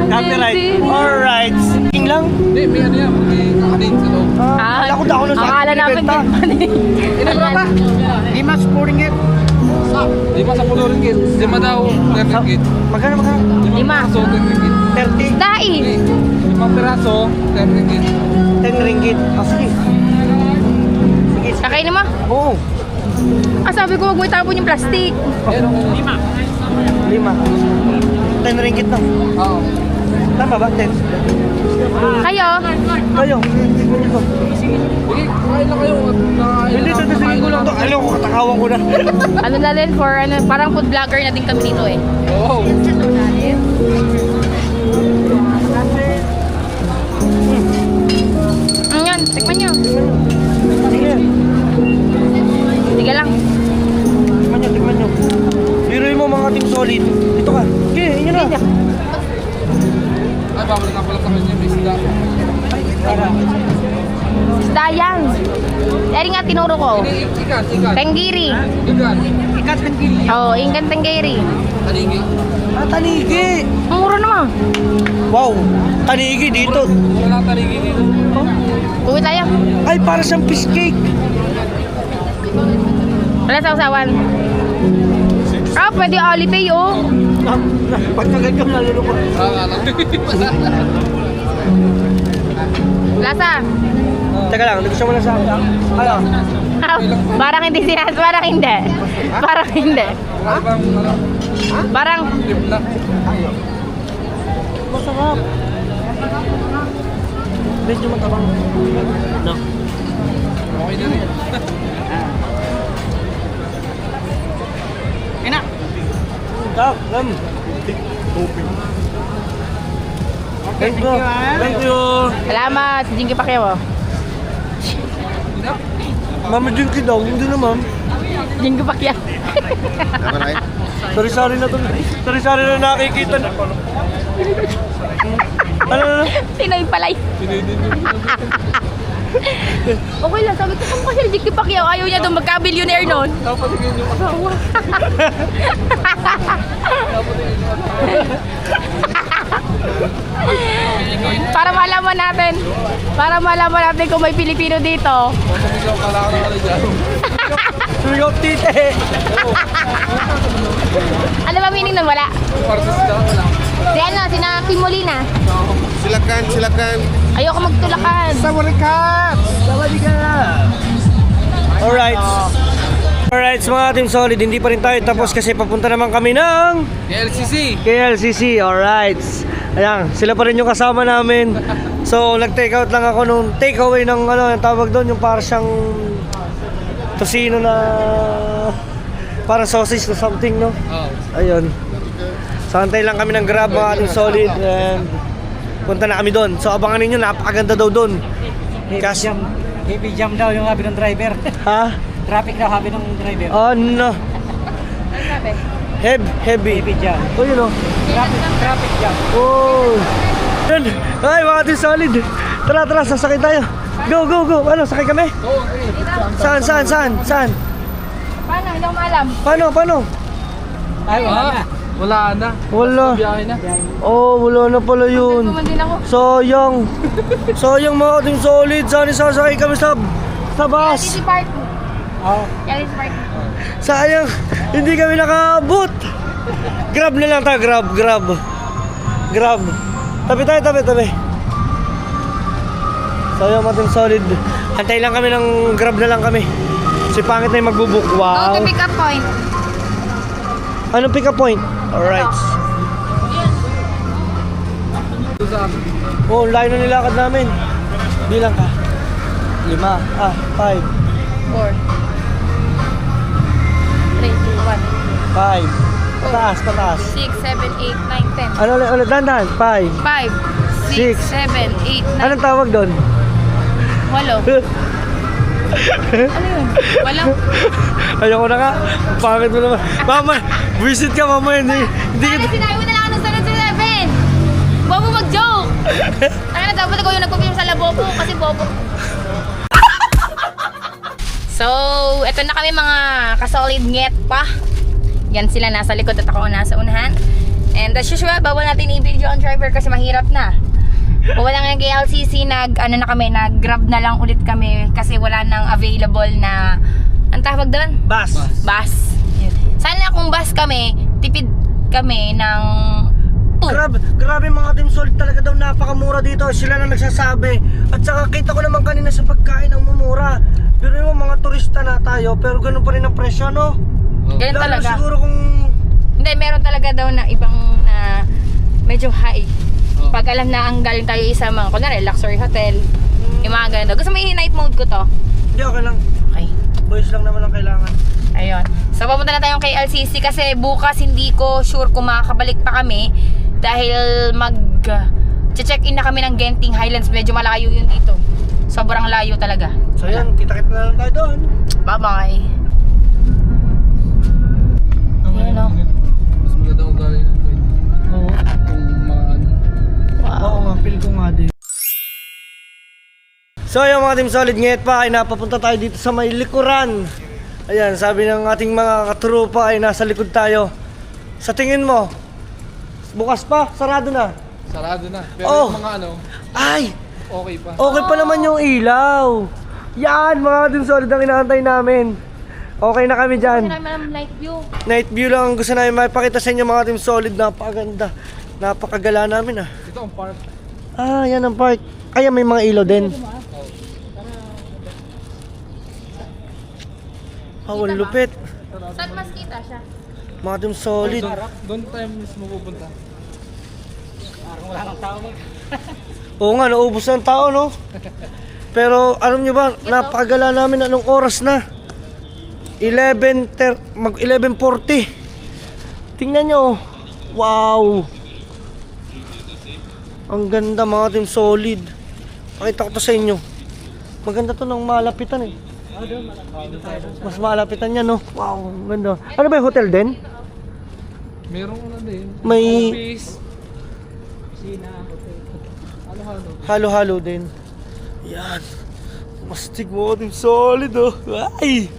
Copyright. Alright. King lang. Hindi, may ano yan. May kakanin sa loob. Akala ko daw na sa Akala namin binibenta. Di mas pouring it. 5 sa 10 ringgit. 5 daw 10 ringgit. Magkano? 5. So 10 ringgit. 30? Dai! 5 piraso, 10 ringgit. 10 ringgit. Ah, sige. Sige. Kakainin mo? Oo. Ah, sabi ko huwag mo itapon yung plastic. Ayun, 5. 10 ringgit na. Oo. Tama ba? 10? Kayo? Kayo. Sige, kain lang kayo. Hindi, tatasingin ko lang to. Alam ko, katakawan ko na. Ano na rin for ano, parang food vlogger na din kami dito eh. Oo. Ayan, tikman nyo. Sige. Sige lang. Tikman nyo. Biruin mo mga team solid. Dito ka. Sige, yun na. Ay, babalik nga pala sa kanya. May isda. Isda yan. Dari nga tinuro ko. Ikan. Tenggiri. Ikan. Oo, ingkan tenggiri. Taligi. Ah, tanigi. Ang mura naman. Wow. Tanigi dito. Wala taligi dito. Uwi tayo. Ay, para siyang fish cake. Wala sa usawan. Ah, pwede Alipay oh. Pagkagat ka naluloko. Lasa. Teka lang, hindi ko siya muna sa akin. Ano? Parang hindi sinas, parang hindi. Parang hindi. Parang Timpla. Masarap. Medyo matabang. No. Okay na rin. Stop, lam. Thank you. Thank you. salamat, si Jinky Pacquiao. Mama Jinky daw, hindi naman. Jinky Pacquiao. Sari-sari na to. Sari-sari na nakikita na. Ano? Pinoy palay. Okay lang, sabi ko, kung kasi si Jinky Pacquiao, ayaw niya doon magka-billionaire noon. Dapat tingin yung asawa. Para malaman natin kung may Pilipino dito. Biglang kalakala ka na dyan. Suyo tite. Ano ba meaning ng wala? Parsis ka, wala. Si ano, si Kim Molina. Silakan. Ayoko magtulakan. Alright. Alright, mga team solid, hindi pa rin tayo tapos kasi papunta naman kami ng KLCC. Alright. Ayan, sila pa rin yung kasama namin. So, nag-take out lang ako nung takeaway ng ano, yung tawag doon, yung para siyang tosino na parang sausage na something, no? Oo. Ayun. So, antay lang kami ng Grab, mga team solid, and punta na kami doon. So, abangan ninyo, napakaganda daw doon. Kasi, Heavy jam daw yung habi ng driver. ha? Traffic daw habi ng driver. Oh, no. Heavy. Heavy jam. Oh, yun, oh. Traffic jam. Oh. Yun. Ay, mga team solid. Tara, sasakay tayo. Go. Ano, sakay kami? Saan? Paano? Hindi ako maalam. Paano? Ay, wala na. Wala na. Wala. Biyahe na. Oh, wala na pala yun. Tuman din ako. Sayang mga team solid. Sana sasakay kami sa bus. LCC Park. Oh. LCC Park. Sayang, hindi kami nakaabot. Grab na lang tayo, grab. Tabi. Sayang mga team solid. Antay lang kami ng grab na lang kami. Si Pangit na yung magbubuk. Go Wow. to pick up point. Anong pick up point? Alright. Oh, layo na nilakad namin. Bilang ka. 5. 5. 4. 3, 2, 1. 5. Pataas. 6, 7, 8, 9, 10. Ano ulit? Dandan. 5. 5, 6, 7, 8, 9. Anong tawag doon? 8. Ano yun? Walang. Ayoko na nga. Pangit mo naman. Mama, visit ka mamaya. Hindi Sana sinabi mo na lang ako ng 7. Bobo mag-joke. Ay, dapat ako yung nagpapilm sa labobo kasi bobo. So, eto na kami mga kasolid nget pa. Yan sila nasa likod at ako nasa unahan. And as usual, bawal natin i-video ang driver kasi mahirap na. Wala nga yung KLCC, nag-grab na lang ulit kami kasi wala nang available na, ang tawag doon? Bus. Bus. Sana kung bus kami, tipid kami ng 2. Grabe mga Team Solid, talaga daw napakamura dito. Sila na nagsasabi. At saka kita ko naman kanina sa pagkain ang mumura. Pero yung mga turista na tayo, pero ganun pa rin ang presyo, no? Ganun Lalo talaga. siguro kung... Hindi, meron talaga daw na ibang na medyo high. Pag alam na ang galing tayo sa mga, kunwari, luxury hotel, yung mga ganun daw. Gusto mo i-night mode ko to? Hindi, okay lang. Okay. Boys lang naman ang kailangan. Ayun. So, papunta na tayong kay LCC kasi bukas hindi ko sure kung makakabalik pa kami dahil check-in na kami ng Genting Highlands. Medyo malayo yun dito. Sobrang layo talaga. So yan, kita-kita na lang tayo doon. Bye-bye. Ayun o. Mas maganda kung galing ng twin. Oo. Kung maano. Oo nga, feel ko nga din. So yung mga Team Solid, ngayon pa ay napapunta tayo dito sa may likuran. Ayan, sabi ng ating mga katrupa ay nasa likod tayo. Sa tingin mo, bukas pa? Sarado na? Sarado na. Pero Oh. yung mga ano, Ay! okay pa. Okay pa naman yung ilaw. Yan, mga Team Solid ang inaantay namin. Okay na kami dyan. Night view. Night view lang ang gusto namin mapakita sa inyo mga Team Solid. Napakaganda. Napakagala namin ah. Ito ang park. Ah, yan ang park. Kaya may mga ilaw din. Oh, ang lupit. Saan mas kita siya? Mga Team Solid. Doon tayo mismo pupunta. Parang wala nang tao. Oo nga, naubos na ang tao, no? Pero alam nyo ba, napakagala namin anong oras na. 11:40. Tingnan nyo, oh. Wow. Ang ganda mga Team Solid. Pakita ko to sa inyo. Maganda to ng malapitan eh. Mas malapitan yan, no? Wow, ang ganda. Ano ba yung hotel din? Meron ko na din. May Office. Halo-halo. halo-halo din. Yan. Mastig mo Team Solid, oh. Ay!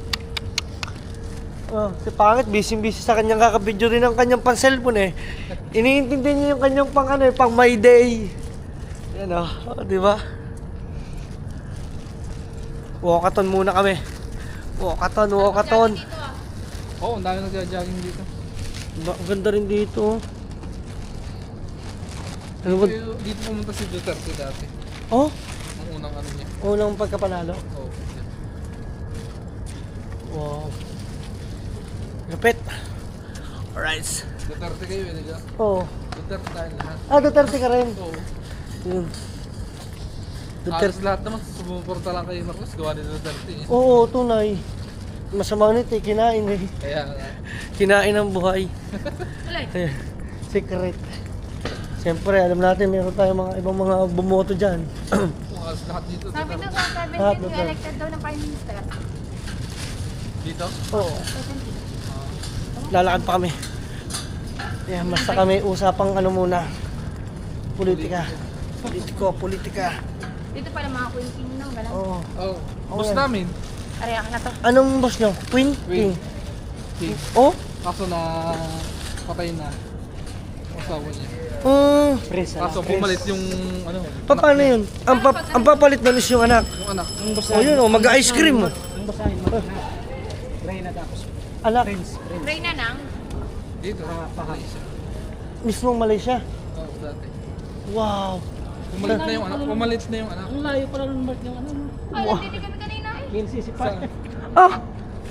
Oh, si Pangit, busy-busy sa kanyang kakabidyo rin ang kanyang pan-cellphone eh. Iniintindi niya yung kanyang pang ano eh, pang my day. Yan oh, di ba? Walkathon muna kami. Walkathon. Oo, ang dami nagja-jogging dito. Ang ganda rin dito. Ano ba? Dito pumunta si Duterte dati. Oh, Ang unang ano niya. unang pagkapanalo. Oo. Wow. Lapit. Alright. Duterte kayo, eh, di ba? Oh. Duterte tayo lahat. Ah, Duterte ka rin. Oo. Yun. Halos lahat naman sumuporta lang kay Marcos, gawa ni Duterte eh. Oo, tunay. Masama nito eh, kinain eh. Kaya nga. Kinain ang buhay. Ayan, secret. Siyempre, alam natin, meron tayong mga ibang mga bumoto dyan. Halos lahat dito. Sabi Duterte. daw sa 17 Ah, yung elected daw ng Prime Minister. Dito? Oo. Lalakad pa kami. Ayan, basta kami usapang ano muna. Politika. Politika. Dito pala mga Queen King nang gano'n. Oo. Oo. Oo, Boss yan. namin. Areha ka na to. Anong boss nyo? Queen? Queen. King. Oh? Kaso na patay na. Ang asawa niya. Kaso pumalit yung ano. Paano yun? Ang papalit nun is yung anak. Yung anak. O yun o, mag-ice cream mo. Ang basahin mo. Reyna tapos. Anak, Reyna nang. Dito. Malaysia. mismong Malaysia. Oo, dati. Wow. Pumalit na yung anak. Pumalit na yung anak. Ang layo pala ng mark yung ano. Ay, nandito kami kanina eh. PLCC Park. Ah!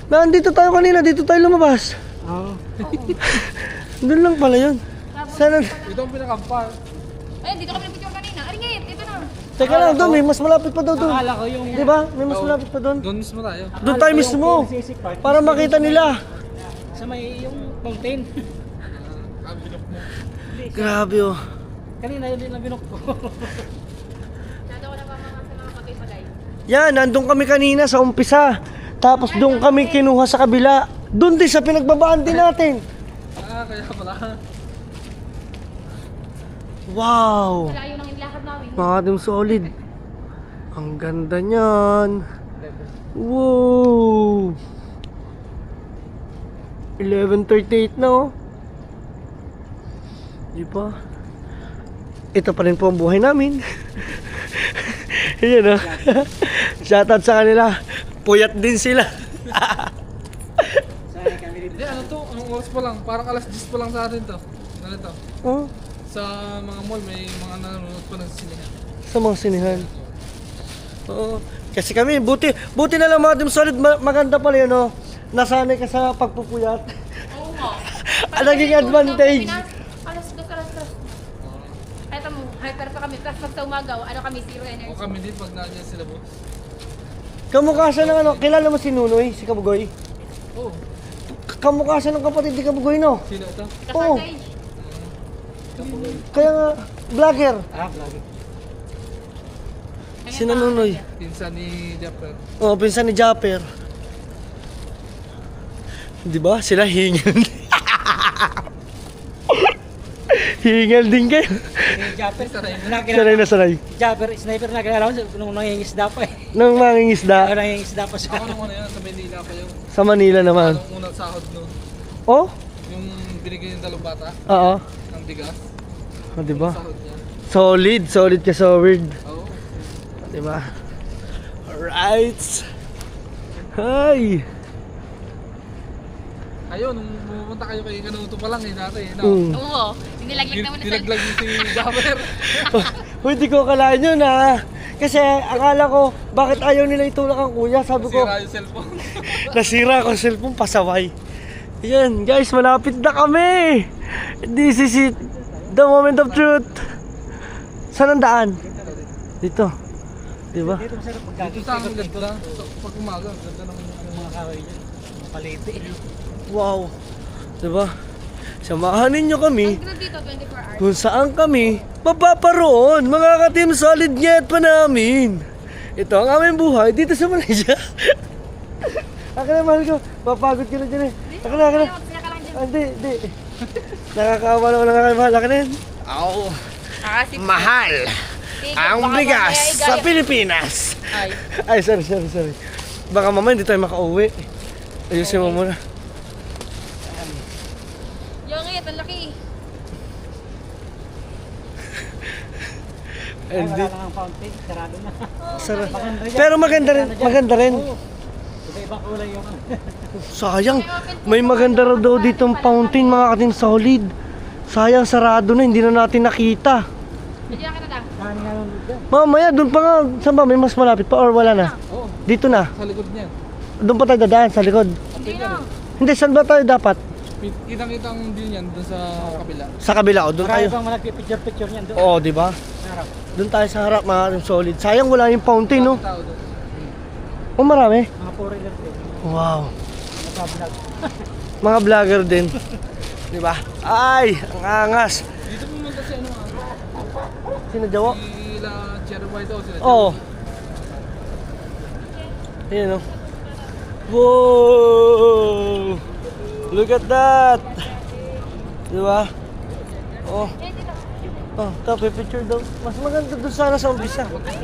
Nandito tayo kanina, dito tayo lumabas. Oo. Doon lang pala yun. Sana... Ito ang pinaka-park. Ayun, dito kami nagpicture kanina. Ari ngayon, ito na. Teka lang, doon may mas malapit pa daw doon. Akala ko yung Di ba? May mas malapit pa doon. Doon mismo tayo. Doon tayo mismo. PLCC Park. Para makita nila. Sa may yung fountain. Grabe oh. Kanina yun din ang binok ko. Nado ko na pa mga sa mga pagay-pagay. Yan, nandun kami kanina sa umpisa. Tapos doon kami kinuha sa kabila. Doon din sa pinagbabaan din natin. Ah, kaya pala. Wow. Malayo nang ilakad namin. Mga Team Solid. Ang ganda niyan. Wow. 11:38 na oh. Di ba? Ito pa rin po ang buhay namin. Yan oh. Shoutout sa kanila. Puyat din sila. Sayang kami dito. Hindi, ano to? Anong oras pa lang? Parang alas 10 pa lang sa atin to. Ano to? Oh, Sa mga mall, may mga nanonood pa ng sinihan. Sa mga sinihan. Oo. Kasi kami, buti na lang mga Team Solid, maganda pala yun, no? Nasanay ka sa pagpupuyat. Oo nga. Ang naging advantage. Alas. Eto mo, hyper pa kami. Plus pag sa umagaw, ano kami, zero O energy. kami din pag nandiyan sila boss. Kamukha siya ng ano, kilala mo si Nunoy, si Kabugoy? Oo. Kamukha siya ng kapatid ni Kabugoy, no? Sino ito? Oo. Kasagay. Kaya nga, vlogger. Vlog. Si Nunoy. Pinsan ni Japper. Oo, pinsan ni Japper. Di ba? Sila hingal. Hingal din kayo. Si Japper, Sanay na sanay. Japper, sniper na kilala ko nung nangingisda pa eh. Nang mangingisda Nangingisda pa siya. Ako nung ano yan, sa Manila pa yung sa Manila naman. anong unang sahod nun. Oh? Yung binigay ng dalawang bata Oo. ng bigas. Oh, di ba? Sahod niya. Solid ka so weird. Oo. Di ba? Alright. Hi. Ayun, nung pumunta kayo kay Kanuto pa lang eh, dati eh. No? Oo. Nilaglag naman na sa... Dinaglag niyo si Japper. Uy, di ko akalaan yun ha. Kasi akala ko, bakit ayaw nila itulak ang kuya? Sabi ko, Sira yung cellphone. nasira ko ang cellphone, pasaway. Yan, guys, malapit na kami. This is it. The moment of truth. Saan ang daan? Dito. Di ba? Dito masarap Dito pagkagising. sa akin ganda. Pag umaga, ganda ng Mga kahoy dyan. Mga palete. Wow. Di ba? Samahan ninyo kami Ang dito, 24 hours. kung saan kami mapaparoon, mga ka-Team Solid Nyet pa namin. Ito ang aming buhay dito sa Malaysia. Akin na, mahal ko. Papagod ka na dyan eh. Akin na. Sila ka lang dyan. Ah, Hindi. Nakakaawa naman lang kayo, mahal. Akin na yan. Aw, Nakakasip. mahal Sige, ang baka bigas mamaya sa igaya- Pilipinas. Ay. Ay, sorry. Baka mamaya hindi tayo makauwi. Ayusin mo muna. Yung ang laki. Ay, And wala lang ang fountain. Sarado na. sarap. Maganda yan. Pero maganda rin. Iba-ibang kulay yung Sayang, may maganda raw daw ditong fountain mga ka-Team Solid. Sayang, sarado na, hindi na natin nakita. Medyo na kita lang. Kanin nga nung dyan. Mamaya, doon pa nga, saan ba? May mas malapit pa or wala na? Oo, Dito na. sa likod niyan. Doon pa tayo dadaan, sa likod. Hindi na. Hindi, saan ba tayo dapat? Kitang-kita ang din yan doon sa kabila. Sa kabila, o doon Marami tayo. bang nagpipicture-picture niyan doon. Oo, di ba? Sarap. Doon tayo sa harap mga ka-Team Solid. Sayang, wala yung fountain, no? Tao doon. O, marami. Mga foreigner din. Wow. Nagbablog. Mga vlogger din. Di ba? Ay, ang angas. Dito pumunta si ano Sino Jawa? Sila Cherry White o sila Oo. Ayan o. Wow! Look at that! Di ba? Oh. Oh, tapos picture daw. Mas maganda doon sana sa umpisa. Pwede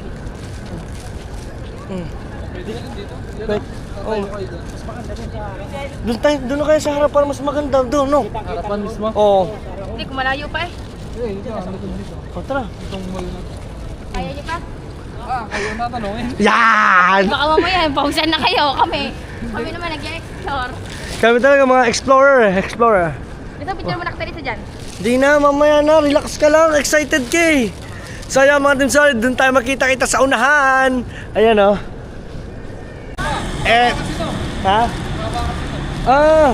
na dito. Wait. Oh. Kayo doon. Doon na kayo sa harap para mas maganda doon, no? Harapan mismo. Oo. Hindi, kumalayo pa eh. Eh, dito. Ano dito? Oh, tara. Itong mall na to. Kaya niyo pa? Kayo natanongin. Yan! Baka mamaya, pausan na kayo. Kami naman nag-explore. Kami talaga mga explorer. Ito, picture mo na kita dito dyan. Di na, mamaya na. Relax ka lang. Excited ka eh. So ayan mga Team Solid, doon tayo makita-kita sa unahan. Ayan o. Ha? Ah,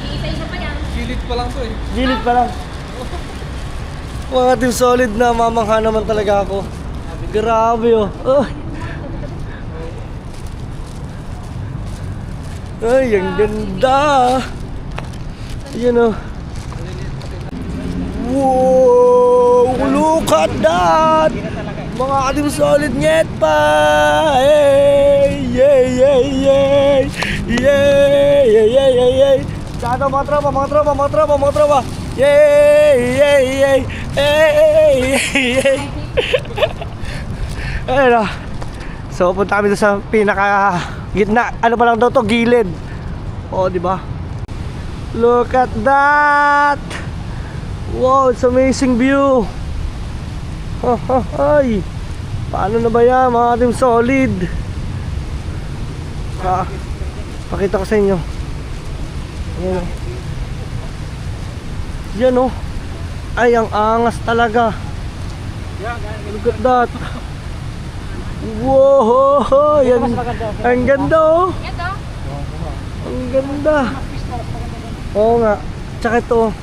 Iisa-isa pa yan. Gilid pa lang to eh. gilid pa lang. Mga Team Solid na mamangha naman talaga ako. Grabe oh. Ay, ang ganda. Ayan oh. Wow! Look at that! Mga Team Solid Nyet pa! Hey! Yay! Saan mga tropa! Yay! Ayun oh. So punta kami doon sa pinaka gitna. Ano pa lang daw to? Gilid. Oo, di ba? Look at that! Wow, it's amazing view. Ay, paano na ba yan mga Team Solid? Pakita ko sa inyo. Ayan o. Yan o. Ay, ang angas talaga. Look at that. Wow, yan. Ang ganda oh. Ito. Ang ganda. Oo nga. Tsaka ito.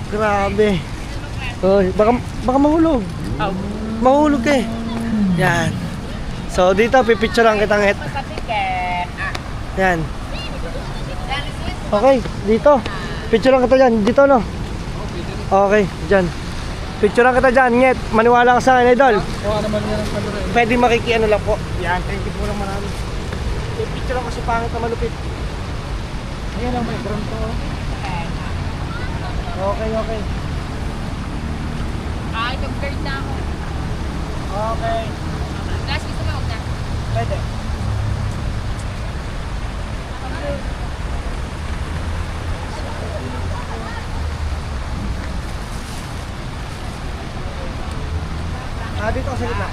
Grabe. Oy, baka mahulog. Mahulog eh. Yan. So dito pipicturean kita ngit. Yan. Okay, dito. Picturean kita dyan. Dito no. Okay, dyan. Picturean kita dyan, ngit. Maniwala ka sa akin, idol. Kuha naman yan ang kamera. Pwede makikiano lang po. Yan, thank you po lang marami. Picturean ko si pangit na malupit. Ayan ang may drone to. Okay, okay. Nag-bird na ako. Okay. Last, gusto mo na. Pwede. Dito sa gitna.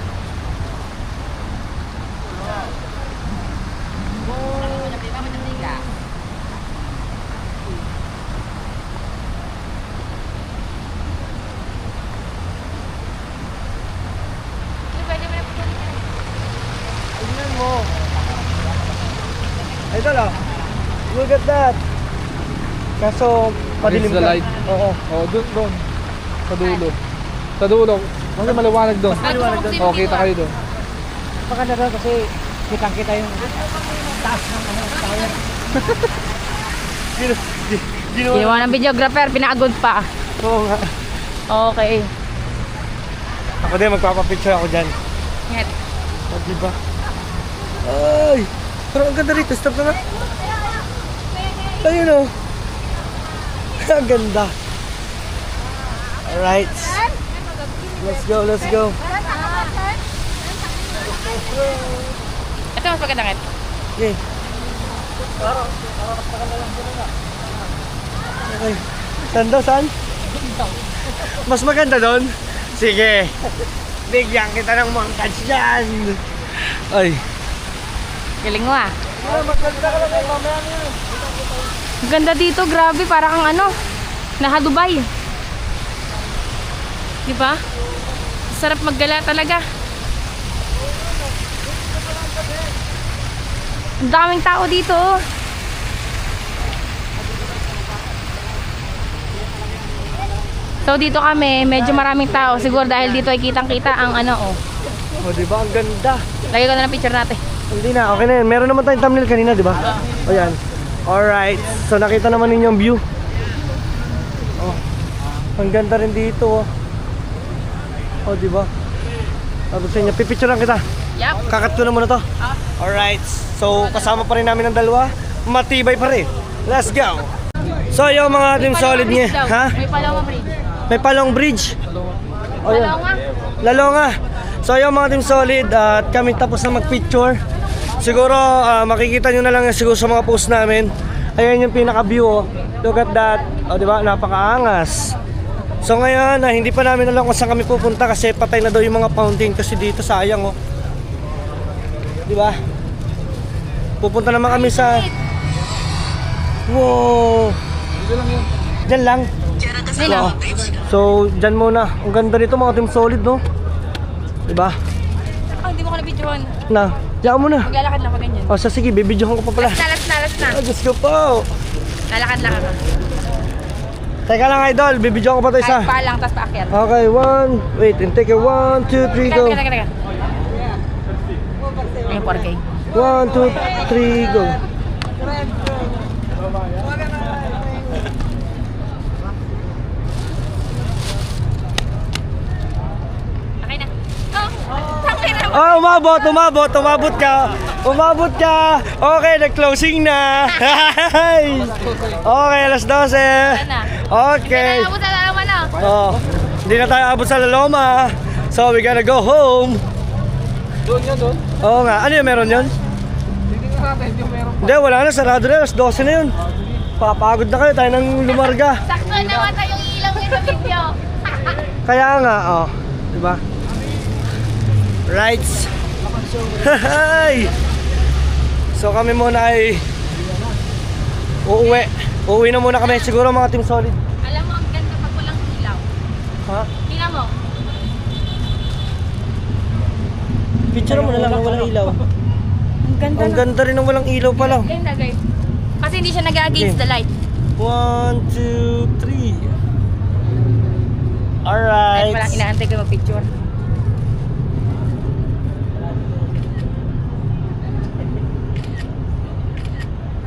Tingnan mo. Idol ah. Look at that. Kaso padilim Against the ka. light. Oo. Oh, doon. Sa dulo. Sa dulo. Kasi maliwanag doon. Maliwanag doon. Oh, kita kayo doon. Maganda daw kasi kitang-kita yung taas ng ano, tower. Ginawa ng videographer, pinakagod pa. Oo nga. Okay. Ako din magpapapicture ako dyan. Ngit. O diba? Ay! Pero ang ganda rito. Stop na nga. Ayun o. Ang ganda. Alright. Let's go, let's go. Ito mas maganda ngit. Okay. Okay. Saan daw? Saan? Mas maganda doon? Sige. Bigyan kita ng montage dyan. Ay. Galing mo ah. Maganda ka lang kayo mamaya niya. Ang ganda dito, grabe, para kang ano, naka Dubai. Di ba? Sarap maggala talaga. Ang daming tao dito. Oh. So dito kami, medyo maraming tao. Siguro dahil dito ay kitang-kita ang ano oh. O diba? Ang ganda. Lagay ko na ng picture natin. Hindi na. Okay na yan. Meron naman tayong thumbnail kanina, di ba? O yan. Alright. So nakita naman ninyo yung view. Oh. Ang ganda rin dito. Oh. O diba? Sabi sa inyo, pipicturean kita. Yup. Kakat ko na muna to. Alright. So kasama pa rin namin ang dalawa. Matibay pa rin. Let's go. So yung mga team solid niya. Ha? May Palonga Bridge. May Palong Bridge. O yan. Palonga. Lalonga. So yung mga team solid at kami tapos na mag-picture. Siguro makikita nyo na lang siguro sa mga post namin. Ayan yung pinaka-view oh. Look at that. O diba? Napakaangas. So ngayon hindi pa namin alam kung saan kami pupunta kasi patay na daw yung mga fountain kasi dito sayang oh. Diba? Pupunta naman kami sa... Wow! Dito lang yun. Diyan lang. Sino? So, dyan muna. Ang ganda nito mga team solid, no? Diba? Oh, hindi mo ko na-videoan. Na, diyan mo na. Maglalakad lang pa ganyan. O, so sige, bibidyohan ko pa pala. Last na. Let's go po! Lalakad lang ako. Teka lang, idol. Bibidyohan ko pa ito isa. Kahit pa lang, tapos paakyat. Okay, wait, and take it. 1, 2, 3, go. Teka. Ayun, 4K. 1, 2, 3, go. Okay na. Oh, okay na. Oh, umabot ka. Okay, nag-closing na. Okay, alas 12. na. Okay. Abot na naman na. Oh, hindi na tayo abot sa Laloma. So, we gotta go home. Doon yan, doon. Oo nga. Ano yung meron yun? Hindi nga natin yung meron. Hindi, wala na. Sarado na. Alas 12 na yun. Papagod na kayo. Tayo nang lumarga. Sakto naman tayong ilaw nyo sa video. Kaya nga, oh. Diba? Right. Hi! So kami muna ay uuwi. Uuwi na muna kami. Siguro mga team solid. Alam mo, ang ganda pag walang ilaw. Ha? Tingnan mo. Picture mo na lang ng walang ilaw. Ang ganda Ang ganda rin ng walang ilaw pa lang. Ganda guys. Kasi hindi siya nag-against Okay. the light. 1, 2, 3. Kahit Alright. walang inaantay ko mag-picture.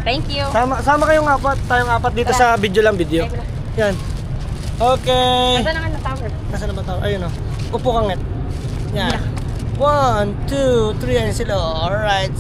Thank you. Sama kayong apat. Tayong apat dito sa video lang video. Yan. Okay. Nasaan naman ang tower? Nasaan na ba tao? Ayun o. Upo kang net. Yan. 1, 2, 3. Ayan sila. Alright.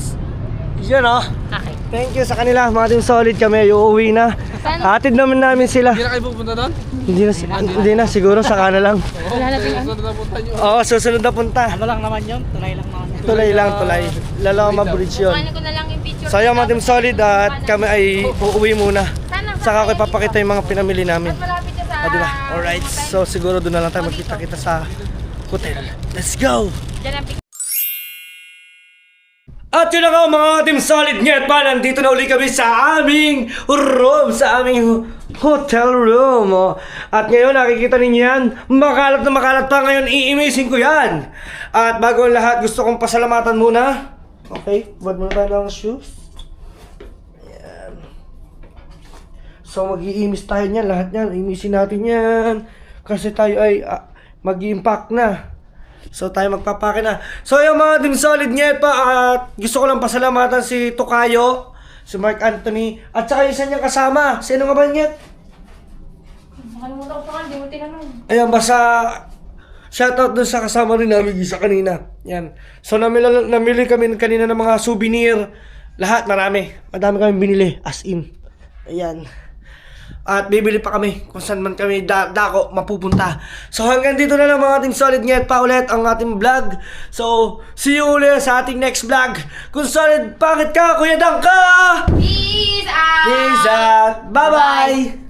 Yun o. Okay. Thank you sa kanila. Mga team solid kami. Uuwi na. Saan? Hatid naman namin sila. Hindi na kayo pupunta doon? Hindi na. Siguro saka na lang. Oo, susunod na punta nyo. Oo, susunod na punta. Ano lang naman yun? Tulay lang naman yun. Tulay lang, tulay. Lalawang bridge yun. Kuhanin ko na lang yung picture. So ayun mga team solid at kami ay uuwi muna. Sana. Saka ko ipapakita yung mga pinamili namin. Mas malapit siya sa... O diba? Alright. So siguro doon na lang tayo magkita-kita sa hotel. Let's go! Diyan ang picture. At yun na nga mga team solid ngayon pa, nandito na uli kami sa aming room, sa aming hotel room. Oh. At ngayon nakikita ninyo yan, makalat na makalat pa ngayon, i-amazing ko yan. At bago ang lahat, gusto kong pasalamatan muna. Okay, buwan muna tayo ng shoes. Ayan. So mag-i-imis tayo niyan, lahat yan, imisin natin yan. Kasi tayo ay mag-i-impact na. So tayo magpapake na. So yung mga team solid ngayon pa at gusto ko lang pasalamatan si Tokayo, si Mark Anthony, at saka isa niyang kasama. Sino nga ba niya? Nakalimutan ko pa ka, hindi mo tinanong. Ayan, basta shoutout dun sa kasama rin namin isa kanina. Yan. So namili kami kanina ng mga souvenir. Lahat, marami. Madami kami binili. As in. Ayan. At bibili pa kami kung saan man kami dako mapupunta. So hanggang dito na lang mga team solid ngayon pa ulit ang ating vlog. So see you ulit sa ating next vlog. Kung solid, bakit ka Kuya Dangka? Peace out! Peace out! Bye bye!